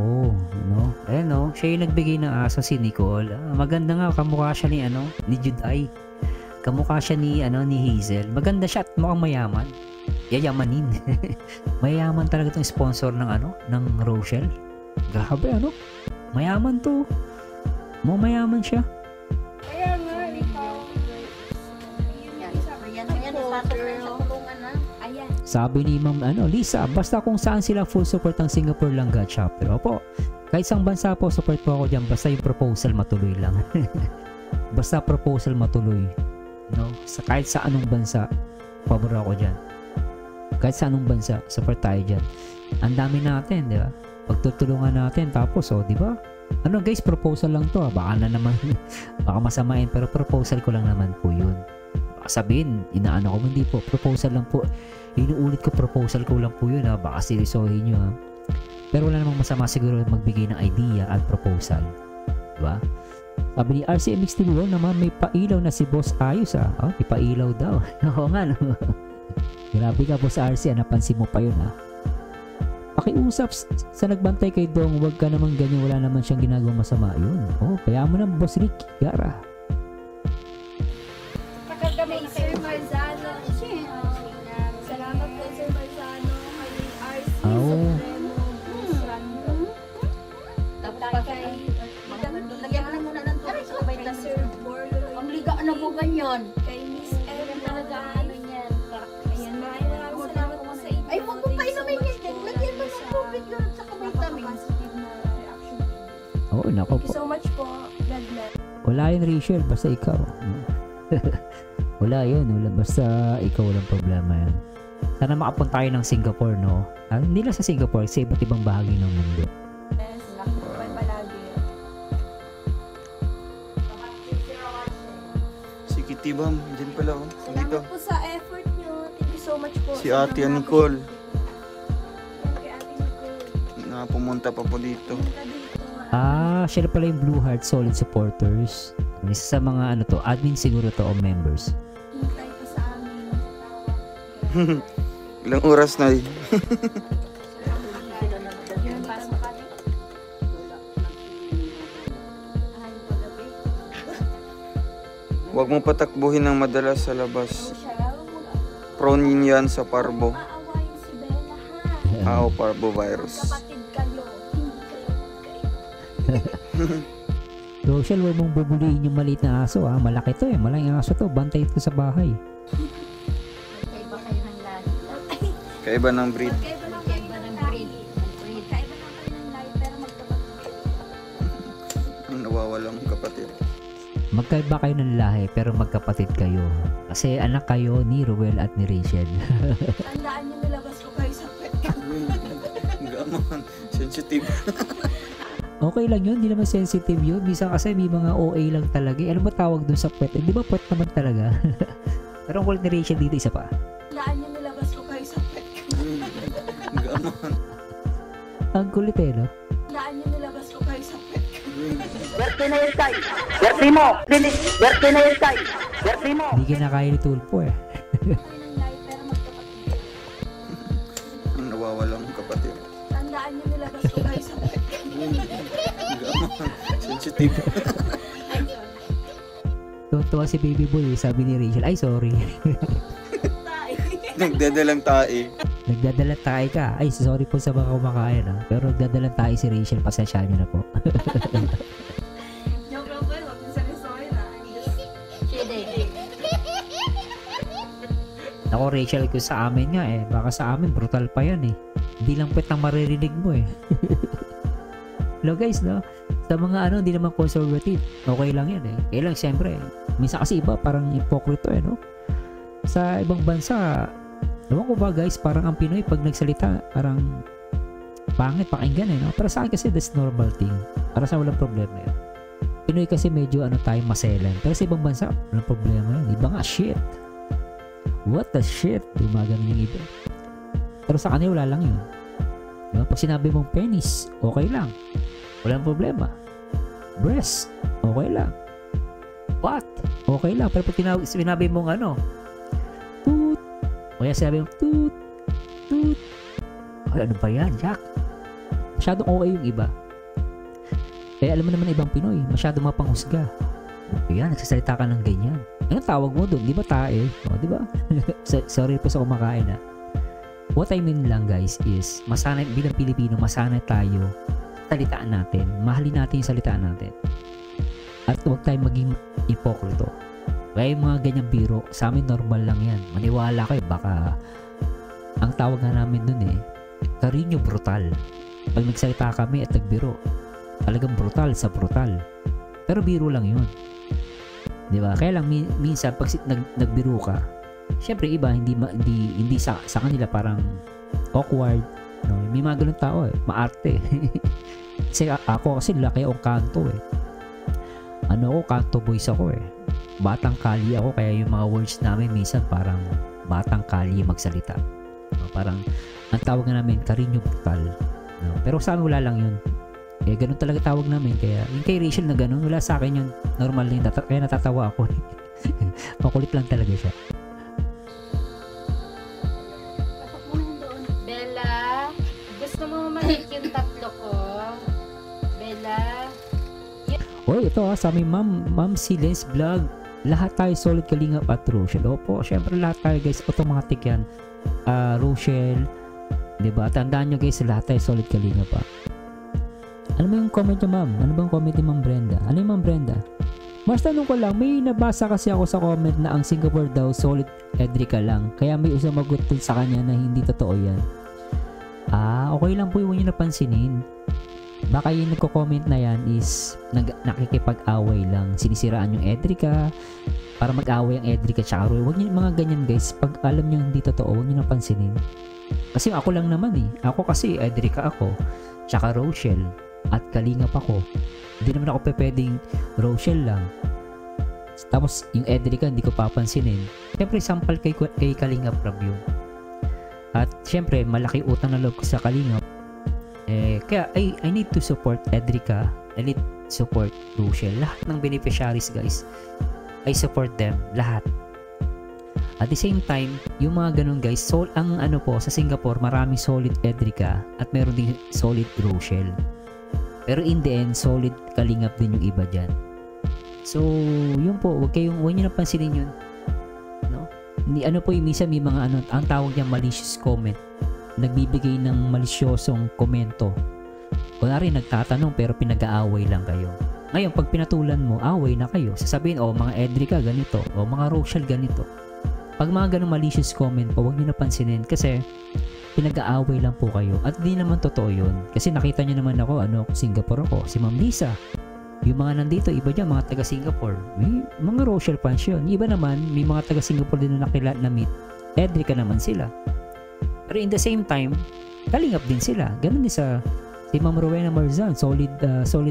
siya yung nagbigay ng aso, si Nicole. Maganda nga, kamukha siya ni Juday. Kamukha siya ni Hazel. Maganda siya at mukhang mayaman. Yayamanin. Mayaman talaga itong sponsor ng Rochelle. Grabe mayaman to. Mayaman siya. Kaya nga, ikaw. Yan, ipasok na sa kulungan na. Ayan. Sabi ni Ma'am Lisa, basta kung saan sila full support ang Singapore Langga chapter. Opo. Kahit isang bansa po, support po ako dyan. Basta yung proposal matuloy lang. Basta proposal matuloy. Kahit sa anong bansa, pabor ako dyan. Kahit sa anong bansa, support tayo dyan. Ang dami natin, di ba? Pagtutulungan natin, tapos, di ba? Guys, proposal lang to. Baka na naman, baka masamain, pero proposal ko lang naman po yun. Baka sabihin, inaano ko, hindi po. Proposal lang po. Inuulit ko, proposal ko lang po yun, Baka seryosohin nyo, Pero wala namang masama siguro magbigay ng idea at proposal. Di ba? Sabi ni RCMX TV naman, may pailaw na si Boss Ayos, may pailaw daw. Oo nga, Grabe ka, Boss RC, napansin mo pa yun, Pakiusap sa nagbantay kay Dong, huwag ka naman ganyan, wala naman siyang ginagawang masama. Yun. Kaya mo na, Boss Rick Gara. Kapag kami, Sir Marzano. Salamat po, Sir Marzano. Kay RC, Supremo, Busrando. Tapos pa kay... Lagyan mo na muna ng tubig sa kabay na sir. ganyan. Kay Miss Ganyan talaga ang ano niyan. Ayan, maraming salamat po sa inyo. Ay, huwag mo painumin yan. Lagyan mo ng tubig yun at saka vitamin. Positive na reaction video. Oo, nako Thank po. you so much po. God bless. Wala yun, Rachel, basta ikaw. Wala yan, wala. Basta ikaw, walang problema yan. Sana makapunta kayo ng Singapore, no? Hindi lang sa Singapore, sa iba't ibang bahagi ng mundo. Yes, lakbay palagi. Si Kitty Bam, dyan pala oh. Dito. Salamat po sa effort nyo. Thank you so much po. Si Ate Nicole. Yan kay Ate Nicole. Na pumunta pa po dito. Punta dito. Siya na pala yung Blue Heart Solid Supporters. Isa sa mga ano to, admin siguro to o members. Hintay pa sa amin. Ilang oras na eh. Yun, pasok ka din. Huwag mo patakbuhin ng madalas sa labas. Michelle, Prone yun yan sa parbo. aawayin si Bella ha. Parvovirus. Kapatid kayo. Hindi kayo magkaiba. Rochelle, huwag mong bubulihin yung maliit na aso ha. Malaki to eh. Malaking aso to. Bantay ito sa bahay. Magkaiba kayo ng lahi. Kaiba ng breed. Magkaiba lang kayo Magkaiba ng ng lahi. breed. Magkaiba lang kayo ng lahi, pero magkapatid kayo. Ang nawawalang kapatid. Magkaiba kayo ng lahi pero magkapatid kayo. Kasi anak kayo ni Ruel at ni Rachel. Tandaan nyo, nilabas ko kayo sa pet ka. Gaman. Sensitive. Okay lang yun, hindi naman sensitive yun. Bisa kasi may mga OA lang talaga. Ano ba tawag dun sa pet? Di ba pet naman talaga? Pero ang kulit ni Rachel dito, isa pa. Tandaan nyo, nilabas ko kayo sa pet ka. Gaman. Ang kulit eh, no? Tandaan nyo, nilabas ko kayo sa pet ka. Hindi kinakaya ni Tulpo eh. Kayo ng lahi, pero magkapatid kayo. Ang nawawalang kapatid. Tandaan nyo, nilabas ko kayo sa pet ka. Gaman. Sensitive. Tuwa si Baby Boy, sabi ni Rachel, ay sorry. Tay. Nagdadalang tae. Nagdadala tayo ka. Ay, sorry po sa mga kumakain ha. Pero nagdadala tayo si Rachel, pasensya nyo na po. Joke lang po, huwag yung sorry na. Chide. Ako Rachel, kung sa amin nga eh, baka sa amin brutal pa yan eh. Hindi lang pwet ang maririnig mo eh. Hello guys, no? Sa mga ano, hindi naman conservative, okay lang yan eh. Kaya lang siyempre, minsan kasi iba parang hipokrito eh, no? Sa ibang bansa, ewan ko ba guys, parang ang Pinoy pag nagsalita, parang pangit pakinggan eh, no? Pero sa akin kasi that's normal thing. Para sa walang problema yun. Pinoy kasi medyo ano tayo maselan. Pero sa ibang bansa, walang problema yun. Iba nga, shit. What the shit? Dumagan yung iba. Pero sa kanila wala lang yun. Diba? Pag sinabi mong penis, okay lang. Walang problema. Breast, okay lang. What? Okay lang. Pero pag sinabi mong ano, toot. O kaya sinabi mong toot, toot. Ay, ano ba yan, Jack? Masyadong okay yung iba. Kaya alam mo naman ibang Pinoy, masyadong mapanghusga. Kaya nagsasalita ka ng ganyan. Anong tawag mo doon? Di ba tae? O, di ba? Sorry po sa kumakain ha. What I mean lang guys is, masanay, bilang Pilipino, masanay tayo sa salitaan natin. Mahalin natin yung salitaan natin. At huwag tayong maging hipokrito. Kaya yung mga ganyang biro, sa amin normal lang yan. Maniwala kayo, baka ang tawag na namin dun eh, Carino brutal. Pag nagsalita kami at nagbiro, talagang brutal sa brutal. Pero biro lang yun. Di ba? Kaya lang minsan pag nagbiro ka, syempre iba hindi sa kanila parang awkward, no? May mga ganun tao eh, maarte. Kasi ako kasi laki akong kanto eh. Ano ako, kanto boys ako eh. Batang kali ako, kaya yung mga words namin minsan parang batang kali magsalita. No? Parang ang tawag namin Carino brutal. No? Pero sa amin wala lang yun. Eh, ganun talaga tawag namin. Kaya, yung kay Rachel na ganun, wala sa akin yun. Normal din. Kaya natatawa ako. Makulit lang talaga siya. Bella, gusto mo malik yung tatlo ko? Bella? Oy, ito sa aming Ma'am Silence Vlog. Lahat tayo solid Kalingap at Rochelle. Opo, syempre lahat tayo guys. Automatic yan. Rochelle. Diba? Tandaan nyo guys, lahat tayo solid Kalingap pa. Ano ba yung comment niya ma'am? Ano bang comment ni Ma'am Brenda? Ano yung Ma'am Brenda? Mas tanong ko lang, may nabasa kasi ako sa comment na ang Singapore daw solid Edrica lang. Kaya may sumagot dun sa kanya na hindi totoo yan. Okay lang po, huwag nyo napansinin. Baka yung nagko-comment na yan is nakikipag-away lang. Sinisiraan yung Edrica para mag-away ang Edrica tsaka Roy. Huwag nyo mga ganyan guys. Pag alam nyo hindi totoo, huwag nyo napansinin. Kasi ako lang naman eh. Ako kasi Edrica ako. Tsaka Rochelle. At Kalingap ako. Hindi naman ako pwedeng Rochelle lang. Tapos yung Edrica hindi ko papansinin. Siyempre sample kay Kalingap Rab yun. At siyempre malaki utang na loob ko sa Kalingap. Kaya I need to support Edrica. I need to support Rochelle. Lahat ng beneficiaries guys, I support them. Lahat. At the same time, yung mga ganun guys, ang ano po sa Singapore, maraming solid Edrica at meron din solid Rochelle. Pero in the end, solid Kalingap din yung iba dyan. So, yun po, huwag nyo napansinin yun. No? Ano po yung minsan may mga ano, ang tawag niya malicious comment. Nagbibigay ng malisyosong komento. Kunwari nagtatanong pero pinag-aaway lang kayo. Ngayon, pag pinatulan mo, away na kayo. Sasabihin, mga Edrica ganito, mga Rochelle ganito. Pag mga ganong malicious comment po, huwag nyo napansinin kasi pinag-aaway lang po kayo at di naman totoo yun kasi nakita nyo naman ako Singapore ako, si Ma'am Lisa, yung mga nandito iba dyan mga taga Singapore, may mga Rochelle fans yun, iba naman may mga taga Singapore din na nakilala na meet Edrica naman sila, pero in the same time Kalingap din sila, ganun din si Ma'am Rowena Marzan, solid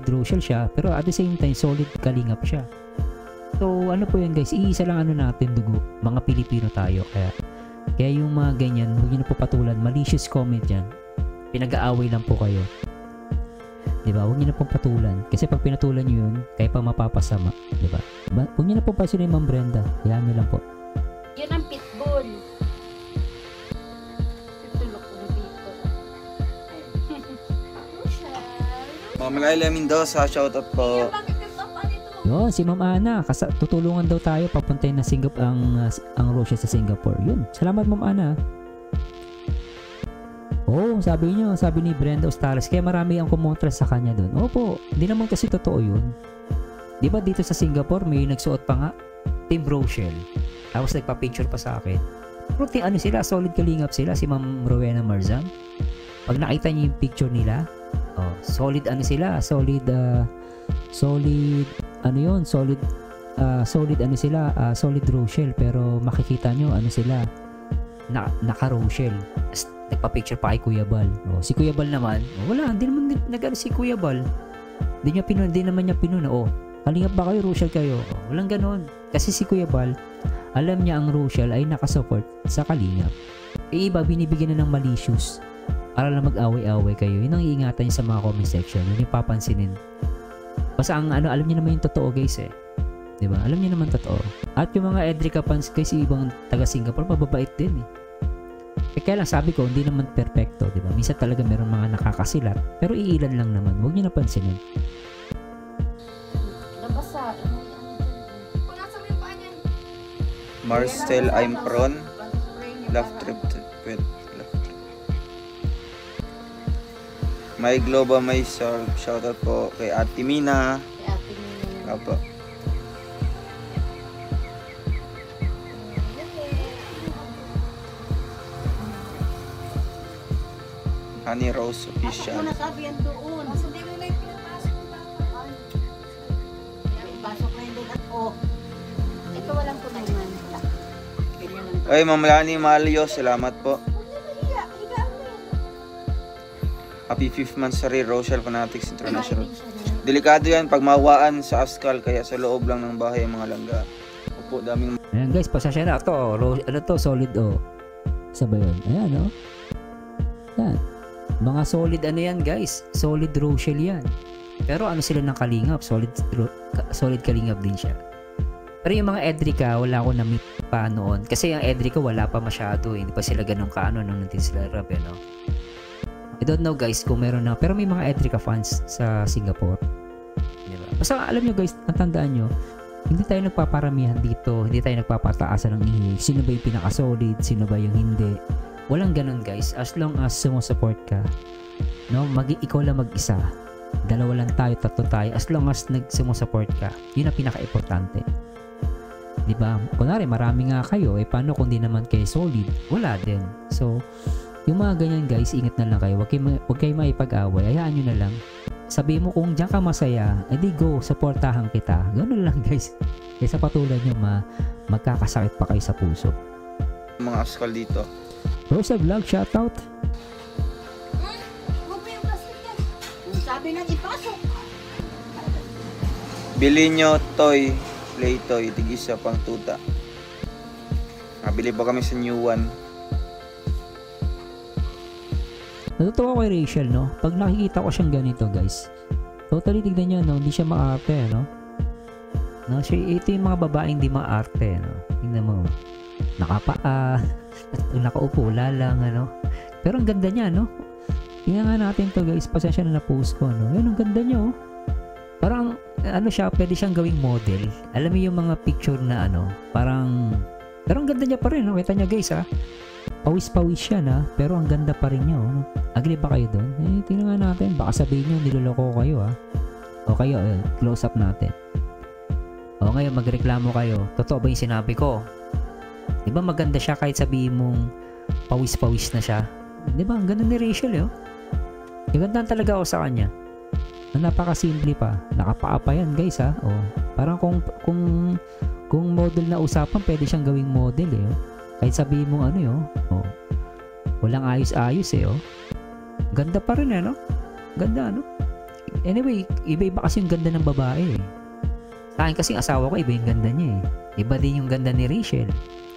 Rochelle siya pero at the same time solid Kalingap siya. So ano po yun guys, iisa lang natin dugo, mga Pilipino tayo, kaya yung mga ganyan, huwag nyo na po patulan, malicious comment yan, pinag-aaway lang po kayo, diba? Huwag nyo na po patulan, kasi pag pinatulan nyo yun, kaya pa mapapasama, diba? Huwag nyo na po pasin yung Ma'am Brenda, hayaan nyo lang po. Yun ang pitbull. Tutulog ko dito. Rochelle. Ma'am Laila Mendoza, shoutout po. Bakit nagpapa nito? Yun, si Ma'am Ana, tutulungan daw tayo papuntahin na ang Rochelle sa Singapore. Yun, salamat Ma'am Ana. Sabi ni Brenda Ostales, kaya marami ang kumontra sa kanya doon. Opo, hindi naman kasi totoo yun. Di ba dito sa Singapore may nagsuot pa nga, Team Rochelle. Tapos nagpa-picture pa sa akin. Pero sila, solid Kalingap sila, si Ma'am Rowena Marzan. Pag nakita niyo yung picture nila, solid sila, solid solid Rochelle, pero makikita nyo sila naka Rochelle. Nagpa-picture pa kay Kuya Bal. Si Kuya Bal naman, wala, hindi naman nag-ano si Kuya Bal. Hindi naman niya pinuna. Kalingap ba kayo, Rochelle kayo? Walang ganon. Kasi si Kuya Bal, alam niya ang Rochelle ay nakasupport sa Kalingap. Iba, binibigyan na ng malicious para lang mag-away-away kayo. Yun ang iingatan niyo sa mga comment section. Yun yung papansinin. Basta alam niyo naman yung totoo guys eh. Diba? Alam niyo naman totoo. At yung mga Edrica fans guys, ibang taga Singapore, mababait din eh. Kaya lang sabi ko, hindi naman perfecto, diba? Minsan talaga meron mga nakakasilat, pero iilan lang naman. Huwag niyo napansinin. Nabasa. Punasan mo yung paa niyan. Marcel, I'm prone. Love trip with love trip. My Globa, my soul. Shoutout po kay Ate Mina. Kay Ate Mina. Apo. Honey Rose Official. Ako nasabi yan doon. Hindi mo na yung pinapasok mo ba? Pasok na yun doon at ito walang kumaingan. Ganyan lang. Ay, Ma'am Lani Malio, salamat po. Huwag na mahiya. Higaan mo yan. Happy 5th Mansari, Rochelle Fanatics International. Delikado yan pag mawaan sa askal, kaya sa loob lang ng bahay ang mga langga. Opo, daming... Ayan guys, pasasya na ito. Solid Isa ba yun? Ayan Yan. Mga solid yan guys. Solid Rochelle yan. Pero sila ng Kalingap? Solid Kalingap din siya. Pero yung mga Edrica, wala ko na-meet pa noon. Kasi yung Edrica wala pa masyado. Hindi pa sila ganun nung nandun sila rap I don't know guys kung meron na. Pero may mga Edrica fans sa Singapore. Diba? Basta alam nyo guys, ang tandaan nyo, hindi tayo nagpaparamihan dito. Hindi tayo nagpapataasan ng ihig. Sino ba yung pinaka-solid? Sino ba yung hindi? Walang ganun guys. As long as sumusupport ka, ikaw lang mag-isa. Dalawa lang tayo, tatlo tayo. As long as sumusupport ka, yun ang pinaka-importante. Diba? Kunwari, marami nga kayo, paano kung di naman kayo solid? Wala din. So, yung mga ganyan guys, ingat na lang kayo. Huwag kayo maipag-away. Hayaan nyo na lang. Sabi mo kung diyan ka masaya, edi go, supportahan kita. Ganun lang guys. Kaysa patuloy nyo magkakasakit pa kayo sa puso. Mga askal dito. Rosa Vlog, shoutout. Huwag mo yung plastic yan. Sabi nang ipasok. Bili nyo toy, play toy, tigisa pang tuta. Nabili pa kami sa new one. Natutuwa ko kay Rachel, no? Pag nakikita ko siyang ganito, guys. Totally, tignan nyo, no? Hindi siya maarte, no? No? Ito yung mga babaeng di maarte, no? Tignan mo. Nakapaa. Nakaupo, lalang, ano? Pero ang ganda niya, no? Tingnan nga natin to, guys. Pasensya na na-post ko, no? Yan, ang ganda niya, oh. Parang, ano siya, pwede siyang gawing model. Alam mo yung mga picture na, ano? Parang, pero ang ganda niya pa rin, no? Kita niya, guys, ha? Pawis-pawis siya na, pero ang ganda pa rin niya, no? Agree ba kayo doon? Tingnan nga natin. Baka sabihin nyo, niloloko ko kayo, ha? O kayo, close up natin. O ngayon, magreklamo kayo. Totoo ba yung sinabi ko? Di ba maganda siya kahit sabihin mong pawis-pawis na siya? Di ba? Ang ganda ni Rachel, eh, oh. Ganda talaga ako sa kanya. Na napakasimple pa. Nakapaa pa yan, guys, ha? O, parang kung model na usapan, pwede siyang gawing model, eh, oh. Kahit sabihin mong ano, yun, oh. Walang ayos-ayos, eh, oh. Ganda pa rin, no? Ganda, no? Anyway, iba-iba kasi yung ganda ng babae, eh. Sa akin kasing asawa ko, iba yung ganda niya, eh. Iba din yung ganda ni Rachel.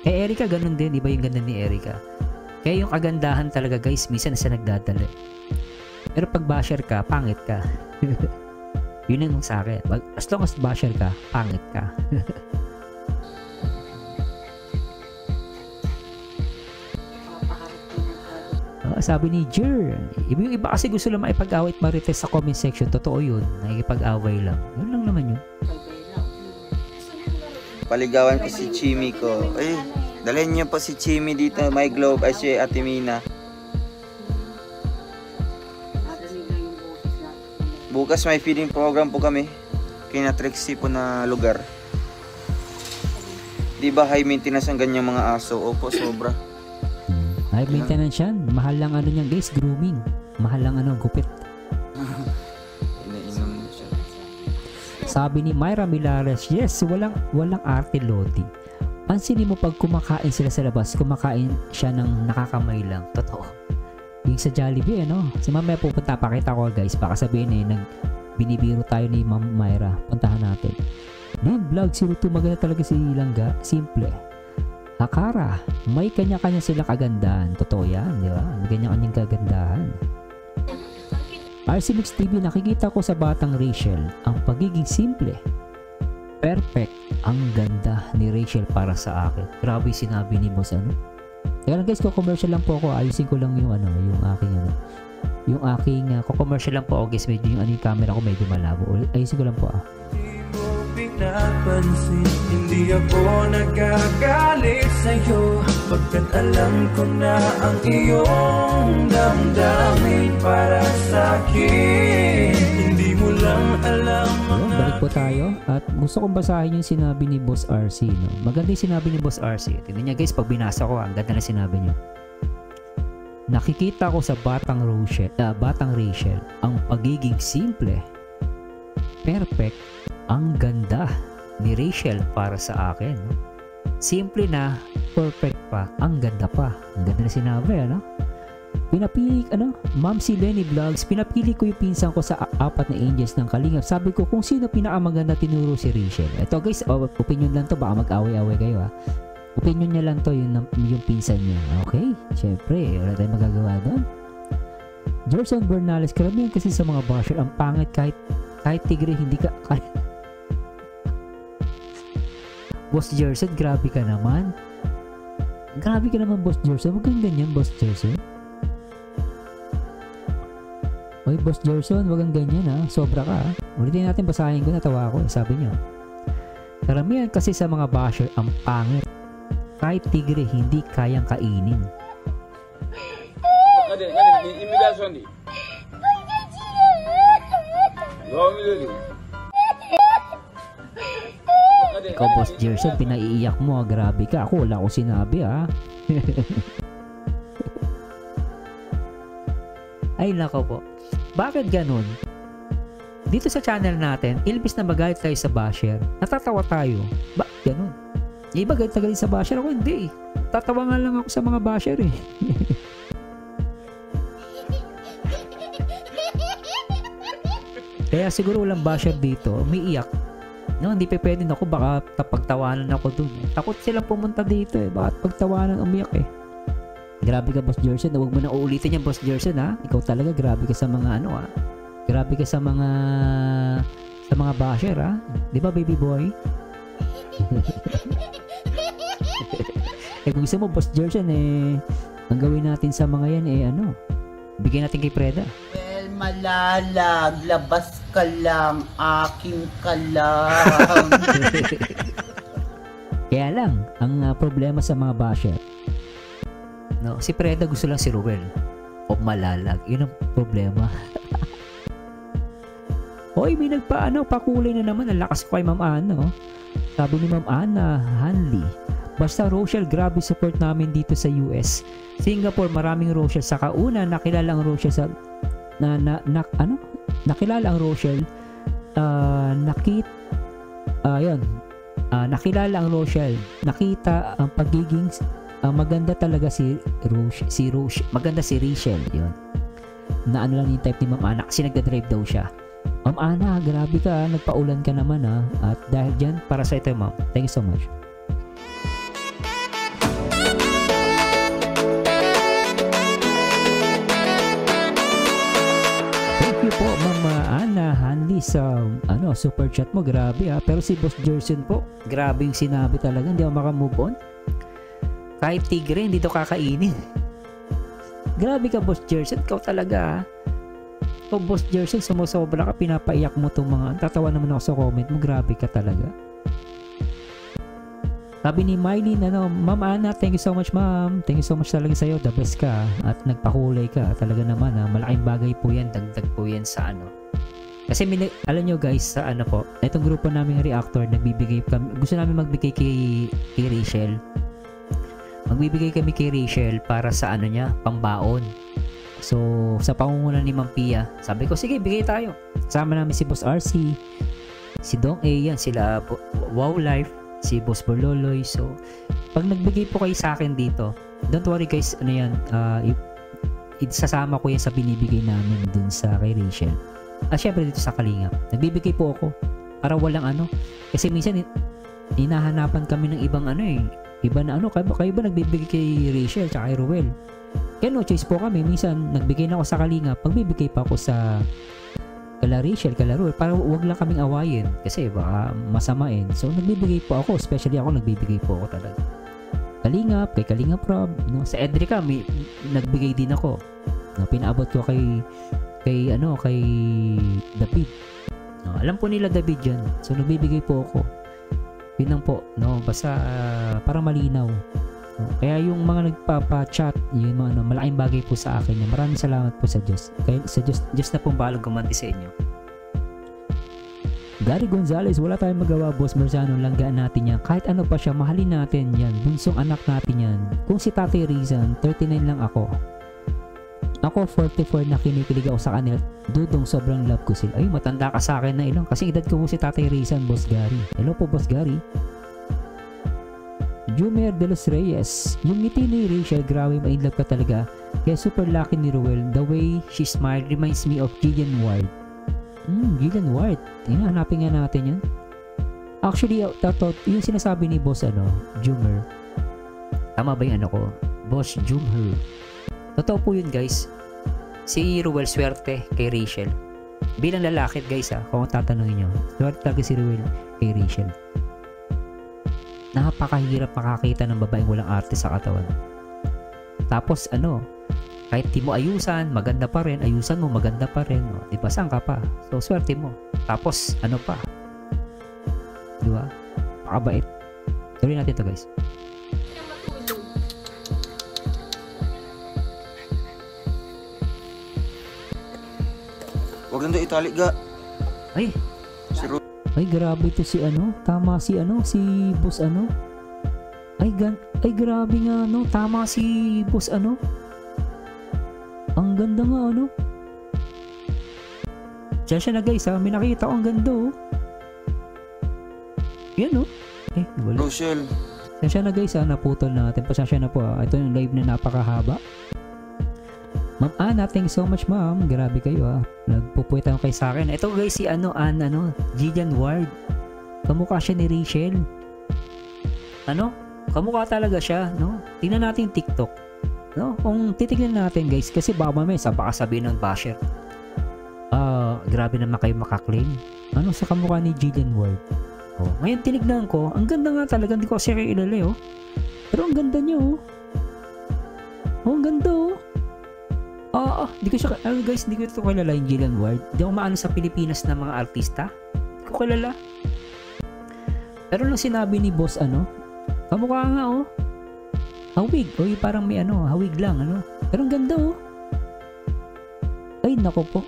Kay Erica, ganun din. Iba yung ganda ni Erica. Kaya yung kagandahan talaga, guys, minsan sa nagdadala. Pero pag basher ka, pangit ka. Yun yung sa akin. As long as basher ka, pangit ka. Sabi ni Jer, yung iba kasi gusto lang maipag-away at marites sa comment section. Totoo yun, nakikipag-away lang. Yun lang naman yun. Paligawan ko si Chimi ko. Ay, dalhin niyo po si Chimi dito. My Globe ay si Ate Mina. Bukas may feeding program po kami. Kina Trixie po na lugar. Di ba high maintenance ang ganyang mga aso? Opo, sobra. High maintenance yan. Mahal lang ano niyan guys, grooming. Mahal lang ano, gupit. Inainom mo siya. Sabi ni Myra Milares, yes, walang arte Lodi. Pansinin mo pag kumakain sila sa labas, kumakain siya ng nakakamay lang. Totoo. Yung sa Jollibee, ano? Si mamaya pupunta, pakita ko guys. Baka sabihin binibiro tayo ni Ma'am Myra. Puntahan natin. Then vlog 02, maganda talaga si Langga. Simple. Akara, may kanya-kanya sila kagandahan. Totoo yan, di ba? May kanya-kanyang kagandahan. RC Mix TV, nakikita ko sa batang Rachel ang pagiging simple. Perfect ang ganda ni Rachel para sa akin. Grabe sinabi ni Boss, ano? Kaya lang guys, ko-commercial lang po ako. Ayusin ko lang yung aking ko-commercial lang po ako guys. Medyo yung camera ko medyo malabo. Ayusin ko lang po. Pinapansin, hindi ako nagagalit sa'yo pagkat alam ko na ang iyong damdamin para sa'kin. Hindi mo lang alam. Balik po tayo at gusto kong basahin yung sinabi ni Boss RC, no? Maganda yung sinabi ni Boss RC. Tingnan niya guys, pag binasa ko, ang ganda na sinabi niyo. Nakikita ko sa batang Rachel ang pagiging simple, perfect, ang ganda ni Rachel para sa akin. No? Simple na, perfect pa, ang ganda pa. Ang ganda na sinabi, ano? Pinapili, Ma'am si Lenny Vlogs, pinapili ko yung pinsan ko sa 4 na angels ng Kalingap. Sabi ko kung sino pinakamaganda, tinuro si Rachel. Ito guys, opinion lang to, baka mag-away-away kayo, ha. Opinion niya lang to, yung pinsan niya. Okay, syempre, wala tayong magagawa doon. Gerson Bernales, karamihan kasi sa mga basher, ang pangit kahit tigre, hindi ka, Boss Gerson, grabe ka naman. Grabe ka naman, Boss Gerson. Huwag kang ganyan, Boss Gerson. Oy, Boss Gerson, huwag kang ganyan, ha. Sobra ka, ha. Ulitin natin, basahin ko, natawa ako. Sabi niyo, karamihan kasi sa mga basher, ang pangit. Kahit tigre, hindi kayang kainin. Ikaw, Boss Gerson, pinaiiyak mo. Grabe ka. Ako, wala ko sinabi, ha. Ay, nako po. Bakit ganun? Dito sa channel natin, ilbis na magalit tayo sa basher, natatawa tayo. Bakit ganun? Yung iba galit na galit sa basher, ako hindi eh. Tatawa nga lang ako sa mga basher eh. Kaya siguro walang basher dito, umiiyak. No, hindi pa pwede ako, baka pagtawanan ako dun. Takot silang pumunta dito eh, bakit pagtawanan umiyak eh. Grabe ka, Boss Gerson, huwag mo na uulitin yan, Boss Gerson, ha. Ikaw talaga, grabe ka sa mga ano, ha. Grabe ka sa mga basher, ha. Di ba, baby boy? Eh kung gusto mo, Boss Gerson, eh ang gawin natin sa mga yan, eh ano, bigyan natin kay Preda. Well, malalag, labas ka lang, aking ka lang. Kaya lang, ang problema sa mga basher, no, si Preda gusto lang si Ruel o malalag, yun ang problema. Hoy, may pakulay na naman, ang lakas ko kay Ma'am Ana, oh. Sabi ni Ma'am Ana Hanley, basta Rochelle, grabe support namin dito sa US. Singapore, maraming Rochelle. Saka una, nakilala ang Rochelle sa nakilala ang Rochelle. Nakilala ang Rochelle. Nakita ang pagiging maganda talaga si Rochelle. Maganda si Rachel, yun. Na ano lang yung type ni Ma'am Ana kasi nagda-drive daw siya. Ma'am Ana, grabe ka, nagpaulan ka naman, ha. At dahil dyan, para sa ito, Ma'am. Thank you so much. Thank you po, Ma'am Ana Hanley, sa super chat mo. Grabe, ha. Pero si Boss Gerson po, grabe yung sinabi talaga. Hindi ako makamove on. Kahit tigre, hindi to kakainin. Grabe ka, Boss Gerson. Ikaw talaga, ha. Ikaw, Boss Gerson, sumusobra ka. Pinapaiyak mo itong mga... Tatawa naman ako sa comment mo. Grabe ka talaga. Sabi ni Miley, Ma'am Ana, thank you so much, Ma'am. Thank you so much talaga sa'yo. The best ka. At nagpakulay ka. Talaga naman, ha. Malaking bagay po yan. Dagdag po yan sa ano. Kasi alam nyo guys, sa ano po, itong grupo naming reactor, nagbibigay kami, gusto namin magbigay kay Rachel. Magbibigay kami kay Rachel para sa ano niya, pambaon. So, sa pangunguna ni Ma'am Pia, sabi ko, sige, bigay tayo. Kasama namin si Boss RC, si Dong A, yan, sila Wow Life, si Boss Bololoy. So, pag nagbigay po kayo sa akin dito, don't worry guys, ano yan, isasama ko yan sa binibigay namin dun sa kay Rachel. At syempre dito sa Kalingap, nagbibigay po ako para walang ano, kasi minsan hinahanapan kami ng ibang ano eh, iba na ano, kayo ba nagbibigay kay Rachel tsaka kay Ruel? Kaya no choice po kami, minsan nagbigay na ako sa Kalingap, pagbibigay pa ako sa kala Rachel, kala Ruel, para wag lang kaming awayin kasi baka masamain. So nagbibigay po ako, especially ako, nagbibigay po ako talaga Kalingap, kay Kalingap Rob, no? Sa Edrica nagbigay din ako, no? Pinaabot ko kay David, no? Alam po nila David yan, so nagbibigay po ako. Yun lang po, no? Basta para malinaw, no? Kaya yung mga nagpapa-chat, yung mga malaking bagay po sa akin, maraming salamat po sa Diyos. Kaya sa Diyos na pong bahalang gumanti sa inyo. Gary Gonzalez, wala tayong magawa, Boss Merzano, langgaan natin yan. Kahit ano pa siya, mahalin natin yan. Bunsong anak natin yan. Kung si Tatay Rizan, 39 lang ako. Ako 44 na kinikilig ako sa kanila. Dudong sobrang love ko sila. Ay, matanda ka sa akin na ilang. Kasi edad ko mo si Tatay Rizan, Boss Gary. Hello po, Boss Gary. Jumer de los Reyes. Yung ngiti ni Rachel, grabe, ma-inlove ka talaga. Kaya super lucky ni Ruel. The way she smiled reminds me of Gillian Ward. Gillian Ward. Hanapin nga natin yan. Actually, yung sinasabi ni Boss Jumer. Tama ba yung ko? Boss Jumer. Totoo po yun guys. Si Ruel swerte kay Rachel. Bilang lalaki guys kung tatanungin nyo, swerte talaga si Ruel kay Rachel. Napakahirap makakita ng babaeng walang arte sa katawan. Tapos kahit di mo ayusan, maganda pa rin. Ayusan mo, maganda pa rin. Di ba? Saan ka pa? So swerte mo. Tapos pa? Di ba? Pakabait. Tuloy natin to guys. Huwag lang doon itali ga. Ay, Si Ro- ay grabe to si ano. Tama si ano, si boss ano. Ay grabe nga no. Tama si boss ano. Ang ganda nga ano. Siya na guys ha. May nakita ko ang ganda oh. Yan oh. Wala. Rochelle. Pasensya na guys naputol natin. Pasensya na po Ito yung live na napakahaba. Ma'am Ana, thank you so much ma'am. Grabe kayo Nagpupuwitan kayo sa akin. Ito guys si Gillian Ward. Kamukha siya ni Rachel. Kamukha talaga siya, no? Tingnan natin yung TikTok. No? Kung titignan natin guys, kasi baka mamaya sabihin ng basher. Grabe naman kayo makaklaim. Sa kamukha ni Gillian Ward? Ngayon tinignan ko, ang ganda nga talaga, hindi ko kasi kilala pero ang ganda niya ang ganda hindi ko siya, guys, hindi ko ito kilala yung Gillian Ward. Hindi ako maano sa Pilipinas na mga artista, hindi ko kilala. Pero nung sinabi ni boss kamukha nga hawig, parang may hawig lang pero ang ganda ay nako po,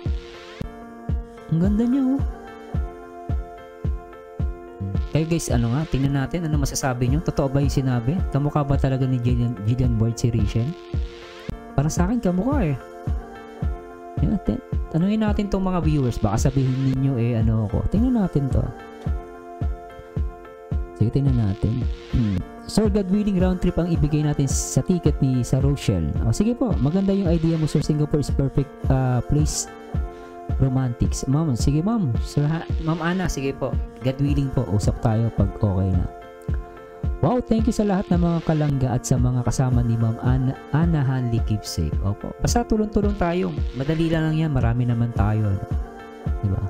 ang ganda niya Kaya guys, tingnan natin, masasabi nyo? Totoo ba yung sinabi? Kamukha ba talaga ni Gillian Ward si Rachel? Para sa akin, kamukha Yan, tanungin natin tong mga viewers, baka sabihin ninyo ako. Tingnan natin to. Sige, tingnan natin. Sir, God willing, round trip ang ibigay natin sa ticket ni sa Rochelle. Sige po, maganda yung idea mo, Sir. Singapore is perfect place. Romantics. Ma'am, sige ma'am. Ma'am Ana, sige po. God willing po, usap tayo pag okay na. Wow, thank you sa lahat ng mga kalangga at sa mga kasama ni Ma'am Ana Hanley Keepsake. Opo. Basta tulong-tulong tayo. Madali lang yan. Marami naman tayo. Diba?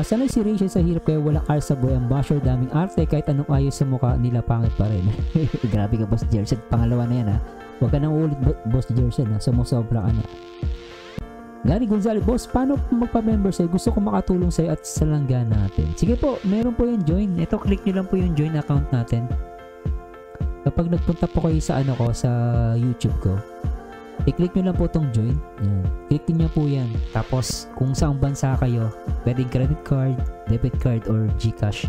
Sanay si Rachel sa hirap kaya walang R sa boy. Ang basher daming arte kahit anong ayos sa mukha nila pangit pa rin. Grabe ka, Boss Jersen. Pangalawa na yan Huwag ka nang ulit, Boss Jersen Sumusobra ka na. Gary Gonzalez, boss, paano magpa-member sa'yo? Gusto ko makatulong sa'yo at sa langga natin. Sige po, meron po yung join. Ito, click nyo lang po yung join account natin. Kapag nagpunta po kayo sa sa YouTube ko, i-click nyo lang po itong join. Yan. Click nyo po yan. Tapos, kung saang bansa kayo, pwedeng credit card, debit card, or GCash.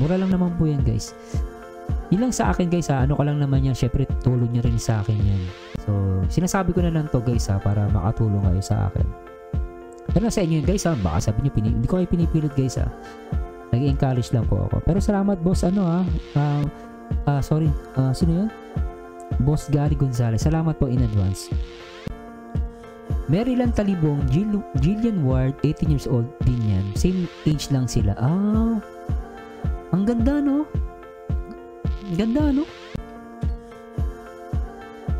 Mura lang naman po yan, guys. Yun lang sa akin, guys, ko lang naman yan. Syempre, tulong nyo rin sa akin yan. So, sinasabi ko na lang to guys para makatulong kayo sa akin. Pero sa inyo guys baka sabi nyo, hindi ko kayo pinipilit guys Nag-encourage lang po ako. Pero salamat boss sorry, sino yun? Boss Gary Gonzalez. Salamat po in advance. Maryland Talibong, Gillian Ward, 18 years old din yan. Same age lang sila. Ang ganda Ganda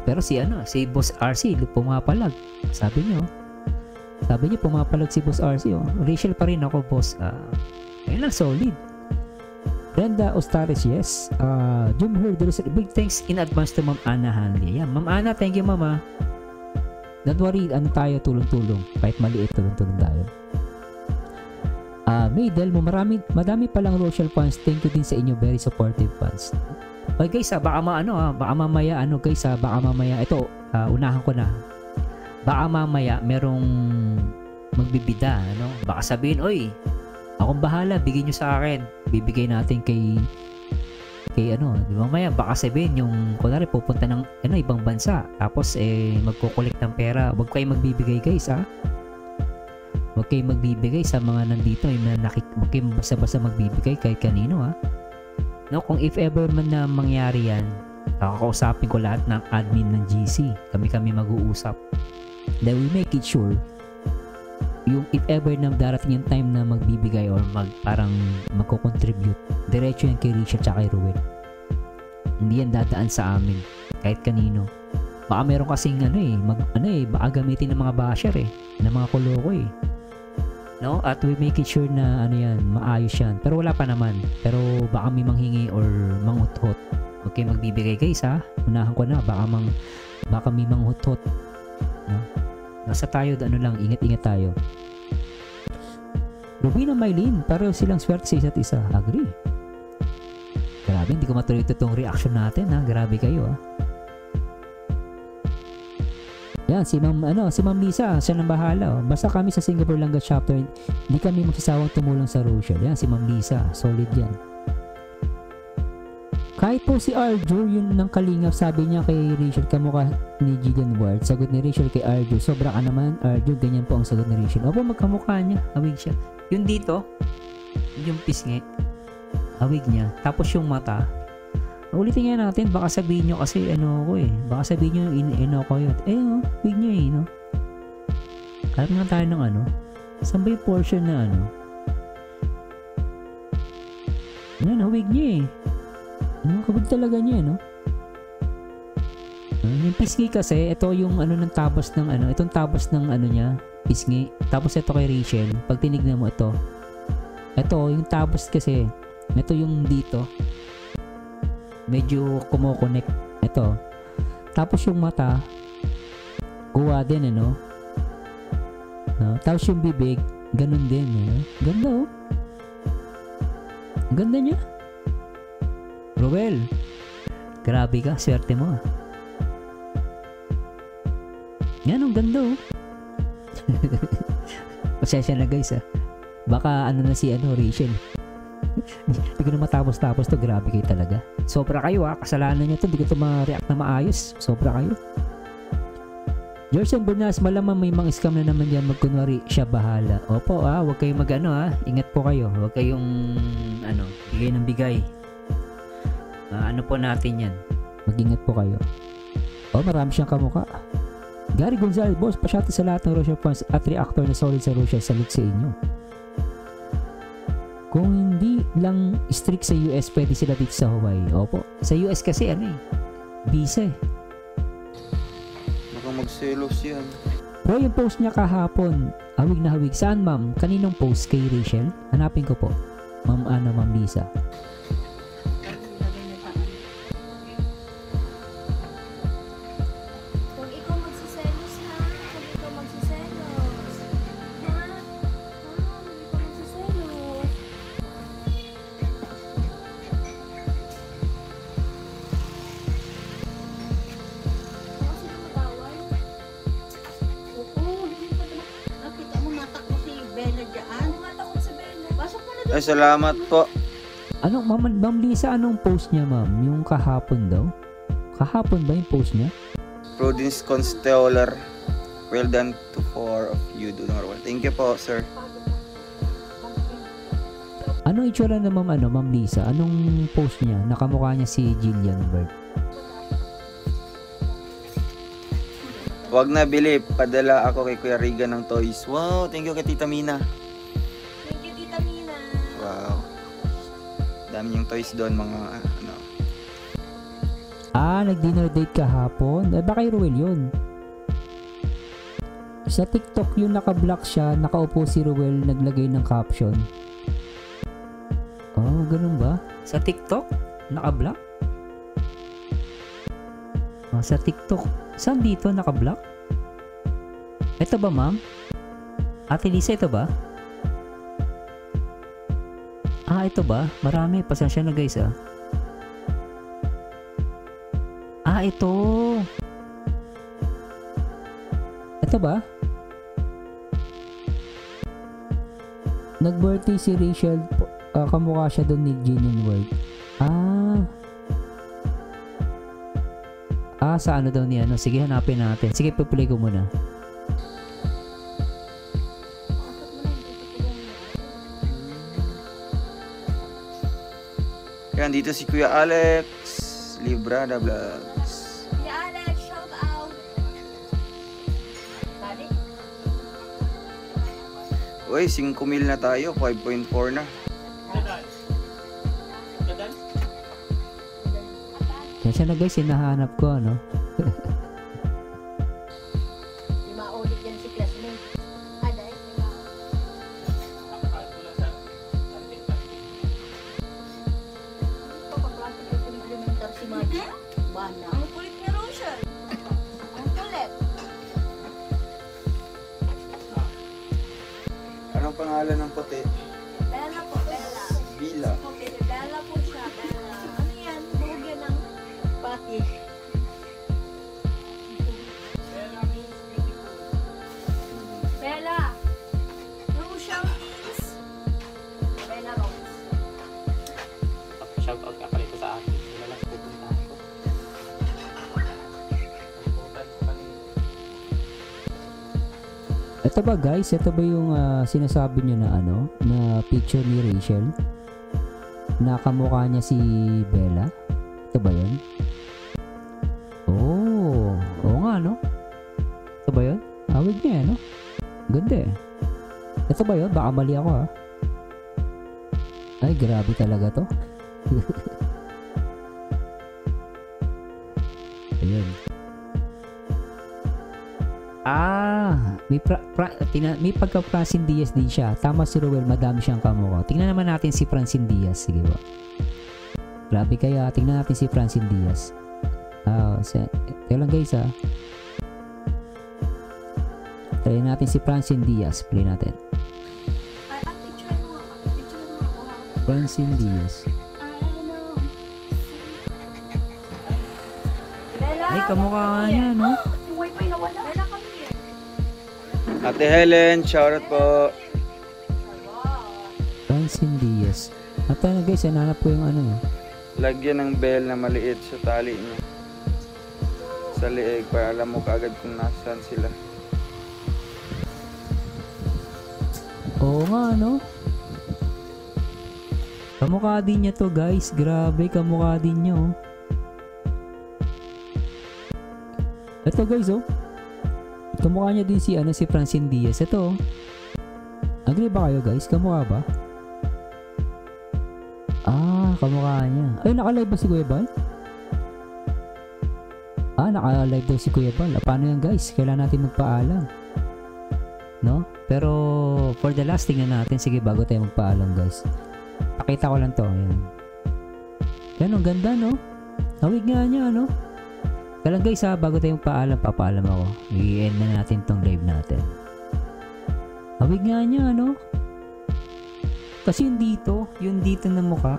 Pero si Boss RC pumapalag. Sabi niyo pumapalag si Boss RC Rachel pa rin ako, boss. Ayun lang, solid. Brenda Ostares, yes. Jumher, big thanks in advance to Ma'am Ana Hanley. Yeah, Ma'am Ana, thank you, Mama. Don't worry, tayo, tulong-tulong. Kahit maliit, tulong-tulong tayo. Maydel mo, madami palang Rochelle fans. Thank you din sa inyo, very supportive fans. Okay guys, baka mamaya ito, unahan ko na. Baka mamaya merong magbibida, Baka sabihin, oy, akong bahala, bigyan nyo sa akin. Bibigay natin kay di ba mamaya baka sabihin yung kunwari pupunta ng ibang bansa tapos magko-collect ng pera. Huwag kayo magbibigay guys Huwag kayo magbibigay sa mga nandito, huwag kayo basta-basta magbibigay kahit kanino kung if ever man na mangyari yan, kakausapin ko lahat ng admin ng GC. Kami mag-uusap. Then we make it sure yung if ever na darating yung time na magbibigay or parang magko-contribute, diretso yan kay Richard tsaka kay Ruel. Hindi yan dadaan sa amin kahit kanino. Baka meron kasing baka gamitin ng mga basher ng mga koloko at we make it sure na maayos yan. Pero wala pa naman. Pero baka may manghingi or manguthot. Okay, magbibigay guys unahan ko na, baka may manguthot. Nasa tayo, ingat-ingat tayo. Rubina Maylin, pareho silang swerte sa isa't isa. Agree. Grabe, hindi ko matuloy itong reaction natin Grabe kayo Yan, si Ma'am Lisa, siya nang bahala. Oh. Basta kami sa Singapore Langga chapter, hindi kami magsasawang tumulong sa Rochelle. Yan, si Ma'am Lisa, solid yan. Kahit po si Arjo, yun ng kalingap, sabi niya kay Rachel, kamukha ni Jillian Ward. Sagot ni Rachel kay Arjo, sobra ka naman, Arjo, ganyan po ang sagot ni Rachel. Opo, magkamukha niya, hawig siya. Yung dito, yung pisngi, hawig niya. Tapos yung mata, ulitin nga natin, baka sabihin nyo kasi baka sabihin nyo ko yun. Oh, wig nyo no? Kalap nga tayo ng saan ba yung portion na yan, wig nyo kabig talaga niya, no? Yung pisngi kasi, ito yung ng tabas ng itong tabas ng niya, pisngi. Tapos ito kay Rachel, pag tinignan mo ito, yung tabas kasi, ito yung dito, medyo kumokonek ito. Tapos yung mata guwa din tapos yung bibig ganun din ganda ganda niya. Roel, grabe ka, swerte mo yan, ang ganda pasensya na guys baka na si Rachel. Hindi ko na matapos-tapos to, grabe kayo talaga. Sobra kayo kasalanan nyo to, hindi ko to ma-react na maayos. Sobra kayo. Gerson Bernas, malamang may mga scam na naman yan, magkunwari siya bahala. Opo wag kayong ingat po kayo. Wag kayong bigay ng bigay. Po natin yan. Mag-ingat po kayo. Marami siyang kamukha. Gary Gonzalez, boss, pasyati sa lahat ng Rochelle fans at reactor na solid sa Rochelle, salute sa inyo. Kung hindi lang strict sa US, pwede sila dito sa Hawaii. Opo. Sa US kasi visa Baka magselos yan. Bro, yung post niya kahapon, hawig na hawig. Saan, ma'am? Kaninong post? Kay Rachel? Hanapin ko po. Ma'am Lisa. Huwag ikaw magsiselos, ha? Huwag ikaw magsiselos. Ha? Huwag ikaw magsiselos. Baka sila mag-away. Oo, hindi pa naman. Nakita mo natakbo si Bella dyan. Ano nga takot sa Bella? Pasok mo na Ay, salamat po. Ma'am Lisa, anong post niya, ma'am? Yung kahapon daw? Kahapon ba yung post niya? Prudence Constellar. Well done to 4 of you, do number 1. Thank you po, sir. Anong itsura na Ma'am Lisa? Anong post niya? Nakamukha niya si Jillian Bird. Wag na bili, padala ako kay Kuya Riga ng toys. Wow, thank you kay Tita Mina. Thank you, Tita Mina. Wow. Dami yung toys doon, mga Nag-dinner date kahapon. Baka kay Ruel yun. Sa TikTok yung naka-block siya, nakaupo si Ruel, naglagay ng caption. Ganun ba? Sa TikTok? Naka-block? Sa TikTok. Saan dito naka-block? Ito ba, ma'am? Ate Lisa, ito ba? Ito ba? Marami. Pasensya na guys, ito. Ito ba? Nag-birthday si Rachel. Kamukha siya doon ni Jillian Ward. Sa daw niya? Sige, hanapin natin. Sige, piplay ko muna. Yan, dito si Kuya Alex Librada Vlogs. Kuya Alex, shout out. Uy, 5,000 na tayo, 5.4 na. Kaya na guys, hinahanap ko, Di maulit yan si classmate. Aday. Papaklase ko complementar si Mami. Bana. Ang kulit ni Rochelle. Ang kulit. Anong pangalan ng puti? Bella po, Bella. Bila. Okay, Bella po siya, Bella. Ano yan? Buhog yan ng Pati. Ito ba guys? Ito ba yung sinasabi niyo na ano? Na picture ni Rachel? Na kamukha niya si Bella? Ito ba yun? Oo nga no? Ito ba yun? Awig niya no? Ganda eh. Ito ba yun? Baka mali ako ha? Ay grabe talaga to. Ayun. May pagka-Francine Diaz din siya. Tama si Ruel, madami siyang kamukha. Tingnan naman natin si Francine Diaz. Sige ba? Grabe kaya. Tingnan natin si Francine Diaz. Teka lang guys ha. Try natin si Francine Diaz. Play natin. Francine Diaz. Ay, kamukha niya, no? Yung wifi na wala. Bella kami eh. Ate Helen, shoutout po. Francine Diaz. At ano guys, nanap ko yung ano eh. Lagyan ng bell na maliit sa tali niya. Sa leeg para alam mo kaagad kung nasaan sila. Oo nga, no? Kamukha din niya to guys. Grabe, kamukha din niya oh. Ito guys oh. Kamukha niya din si Francine Diaz. Ito oh. Agree ba kayo guys? Kamukha ba? Kamukha niya. Ay, naka-live ba si Kuya Bal? Naka-live daw si Kuya Bal. Paano yan guys? Kailangan natin magpaalam. No? Pero for the last tingnan natin. Sige, bago tayo magpaalam guys. Pakita ko lang to. Ayan. Yan, ang ganda no? Hawig nga niya no? Kaya lang guys ha, bago tayong papaalam ako. I-end na natin tong live natin. Hawig nga niya no? Kasi yung dito na mukha.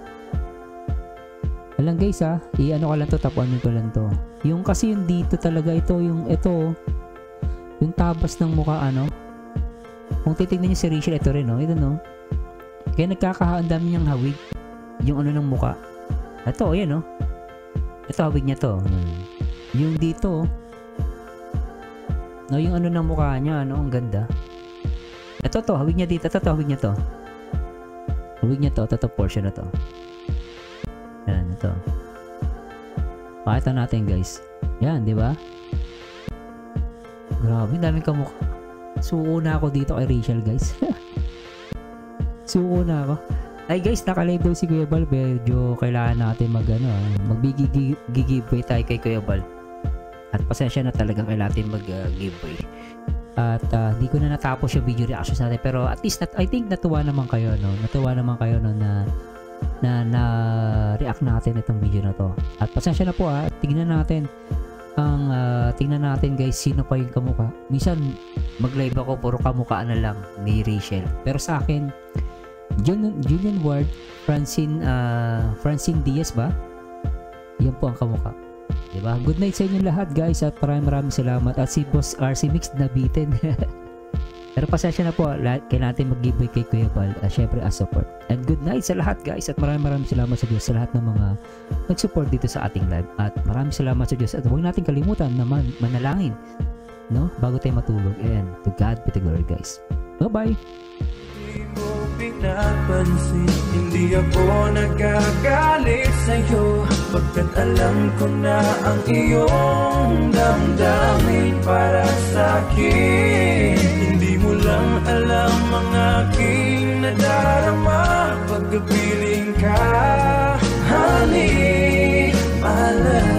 Kaya lang guys ha, i-ano ko lang to, tapuanin ko lang to. Yung kasi yung dito talaga ito, yung tabas ng mukha ano. Kung titignan niyo si Rachel, ito rin no? Ito no? Kaya nagkakahaan dami niyang hawig. Yung ano ng mukha. Ito, ayan no? Ito hawig niya to. Yung dito no, yung ano ng mukha niya, ano, ang ganda. Ito to, hawig niya dito. Ito hawig niya to. Hawig niya to, ito portion na to. Yan, ito. Pakita natin guys. Yan, di ba? Grabe, daming kamukha. Suko na ako dito kay Rachel guys. Suko na ako. Ay guys, naka-live daw si Kuya Bal. Medyo kailangan natin mag-giveaway tayo kay Kuya Bal. At pasensya na talaga kailangan natin mag-giveaway. At di ko na natapos yung video reactions natin. Pero at least, I think natuwa naman kayo, no? Natuwa naman kayo, no? Na react natin itong video na to. At pasensya na po ha. Tingnan natin guys, sino pa yung kamukha. Minsan, mag-live ako, puro kamukhaan na lang ni Rachel. Pero sa akin, Julian Ward, Francine Diaz ba? Yan po ang kamukha. Diba? Good night sa inyo lahat guys at maraming salamat. At si Boss RC Mix nabitin. Pero pasensya na po, kaya natin mag-giveaway kay Kuya Bal syempre as support. And good night sa lahat guys at maraming salamat sa Diyos sa lahat ng mga nag-support dito sa ating live. At maraming salamat sa Diyos at huwag natin kalimutan na manalangin, no? Bago tayo matulog. And to God be the glory guys. Bye-bye! Pinapansin, hindi ako nagagalit sa'yo pagkat alam ko na ang iyong damdamin para sa'kin. Hindi mo lang alam ang aking nadarama pagkapiling ka, honey, my love.